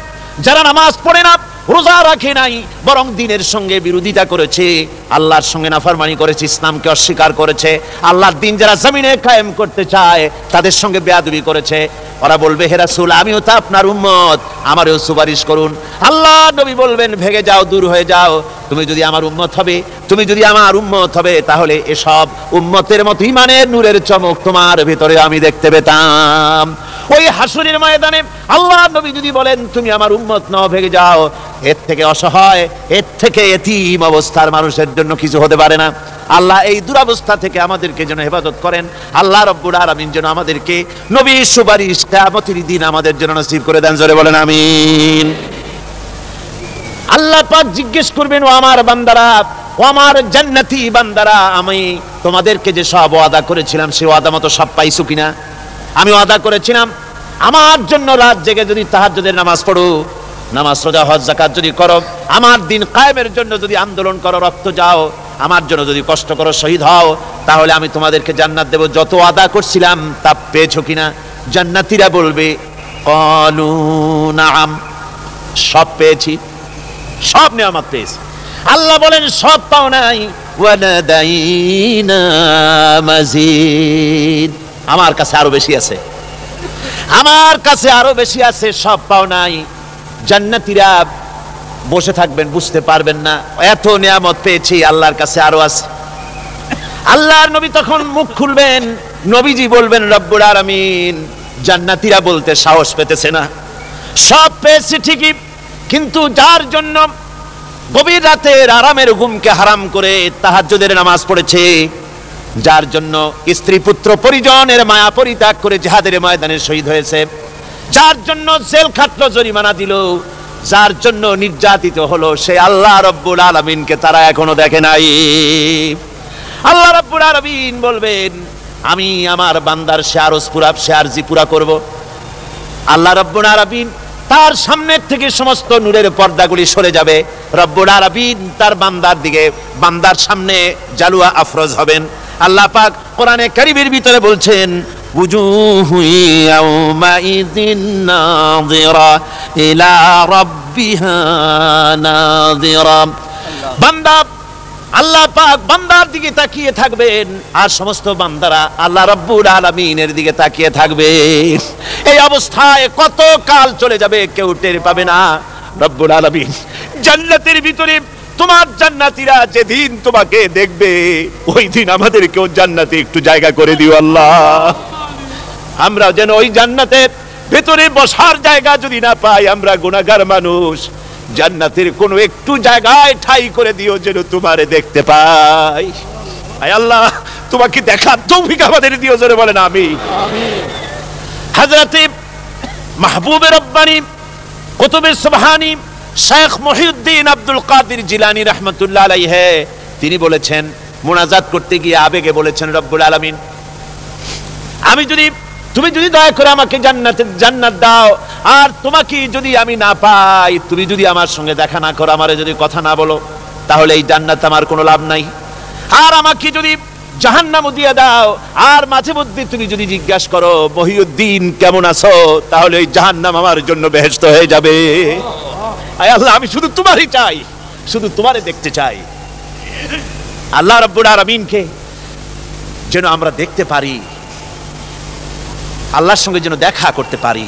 যারা নামাজ পড়ে না, রোজা রাখে নাই, বরং দ্বীনের সঙ্গে বিরোধিতা করেছে, আল্লাহর সঙ্গে নাফরমানি করেছে, ইসলামকে অস্বীকার করেছে, আল্লাহর দ্বীন যারা জমিনে কায়েম করতে চায় তাদের সঙ্গে বেয়াদবি করেছে, ওরা বলবে, হে রাসূল আমিও তো আপনার উম্মত, আমারও সুপারিশ করুন। আল্লাহ নবী বলবেন, ভেগে যাও, দূর হয়ে যাও, তুমি যদি আমার উম্মত হবে, তুমি যদি আমার উম্মত হবে, তাহলে এসব উম্মতের মতো ঈমানের নূরের চমক তোমার ভিতরে আমি দেখতে পেতাম। ওই হাসরের ময়দানে আল্লাহ নবী যদি বলেন, তুমি আমার উম্মত নও, ভেগে যাও, এর থেকে অসহায়, এর থেকে এতিম অবস্থার মানুষের জন্য কিছু হতে পারে না। আল্লাহ এই দুরবস্থা থেকে আমাদেরকে যেন হেফাজত করেন। আল্লাহ রাব্বুল আলামিন যেন আমাদেরকে নবীর সুপারিশ কিয়ামতের দিন আমাদের জন্য নসিব করে দেন, জোরে বলেন আমিন। আল্লাহ পাক জিজ্ঞেস করবেন, ও আমার বান্দারা, ও আমার জান্নাতি বান্দারা, আমি তোমাদেরকে যে সব ওয়াদা করেছিলাম সে ওয়াদা মতো সব পাইছো কিনা? আমি ওয়াদা করেছিলাম আমার জন্য রাত জেগে যদি তাহাজ্জুদের নামাজ পড়ো, নামাজ, রোজা, হজ, যাকাত যদি করো, আমার দিন কায়েমের জন্য যদি আন্দোলন করো, রক্ত যাও, আমার জন্য যদি কষ্ট করো, শহীদ হও, তাহলে আমি তোমাদেরকে জান্নাত দেব। যত ওয়াদা করছিলাম তা পেয়েছো কিনা? জান্নাতীরা বলবে, ক্বালু নাআম, সব পেয়েছি, সব নিয়ামত পেয়েছি। আল্লাহ বলেন, সব পাও নাই, ওয়ালাদাইনা মাজিদ, আমার কাছে আরো বেশি আছে, আমার কাছে আরো বেশি আছে, সব পাও নাই। জান্নাতীরা বসে থাকবেন, বুঝতে পারবেন না, এত নিয়ামত পেয়েছি, আল্লাহর কাছে আরো আছে। আল্লাহর নবী তখন মুখ খুলবেন, নবীজি বলবেন, রব্বুল আলামিন, জান্নাতীরা বলতে সাহস পেতেছে না, সব পেয়েছি ঠিকই, কিন্তু যার জন্য গভীর রাতের আরামের ঘুমকে হারাম করে তাহাজ্জুদের নামাজ পড়েছে, যার জন্য স্ত্রী পুত্র পরিজনের মায়া পরিত্যাগ করে জিহাদের ময়দানে শহীদ হয়েছে, যার জন্য জেল খাটলো, জরিমানা দিল, যার জন্য নির্যাতিত হলো, সে আল্লাহ রাব্বুল আলামিনকে তারা এখনো দেখে নাই। আল্লাহ রাব্বুল আলামিন বলবেন, আমি আমার বান্দার সে আরজি পুরা করব। আল্লাহ রাব্বুল আলামিন তার সামনের থেকে সমস্ত নূরের পর্দাগুলি সরে যাবে, রব্বুল আলামিন তার বান্দার দিকে, বান্দার সামনে জালুয়া আফরোজ হবেন। আল্লাহ পাক কোরআনে কারীমের ভিতরে বলছেন, উজুহু ইয়াউমাইযিন নাযিরা ইলা রাব্বিহা নাযিরা। বান্দা, আল্লাহ পাক বান্দার দিকে তাকিয়ে থাকবেন, আর সমস্ত বান্দারা আল্লাহ রাব্বুল আলামিনের দিকে তাকিয়ে থাকবে। এই অবস্থায় কত কাল চলে যাবে কেউ টের পাবে না। রব্বুল আলামিন জান্নাতের ভিতরে তোমার জান্নাতীরা যেদিন তোমাকে দেখবে, ওই দিন আমাদেরকেও জান্নাতে একটু জায়গা করে দিও আল্লাহ। আমরা যেন ওই জান্নাতের ভেতরে বসার জায়গা যদি না পাই, আমরা গুনাহগার মানুষ, জান্নাতের কোনো একটু জায়গায় ঠাই করে দিও যেন তোমারে দেখতে পাই। আয় আল্লাহ, তোমাকে দেখার তৌফিক আমাদের দিও, জোরে বলেন আমিন। হযরতে মাহবুবে রব্বানী কুতুবে সুবহানী শেখ মুহিউদ্দিন আব্দুল কাদের জিলানী রাহমাতুল্লাহ আলাইহি তিনি বলেছেন, মুনাজাত করতে গিয়ে আবেগে বলেছেন, রব্বুল আলামিন, তুমি যদি দয়া করে আমাকে জান্নাত দাও, আর তোমাকে যদি আমি না পাই, তুমি যদি আমার সঙ্গে দেখা না করো, আমারে যদি কথা না বলো, তাহলে এই জান্নাত আমার কোনো লাভ নাই। আর আমাকে যদি জাহান্নামও দিয়ে দাও, আর মাঝে মধ্যে তুমি যদি জিজ্ঞাসা করো মহিউদ্দিন কেমন আছো, তাহলে এই জাহান্নাম আমার জন্য বেহেশত হয়ে যাবে। আয় আল্লাহ, আমি শুধু তোমারই চাই, শুধু তোমারে দেখতে চাই। আল্লাহ রাব্বুল আলামিনকে যেন আমরা দেখতে পারি, আল্লাহর সঙ্গে যেন দেখা করতে পারি।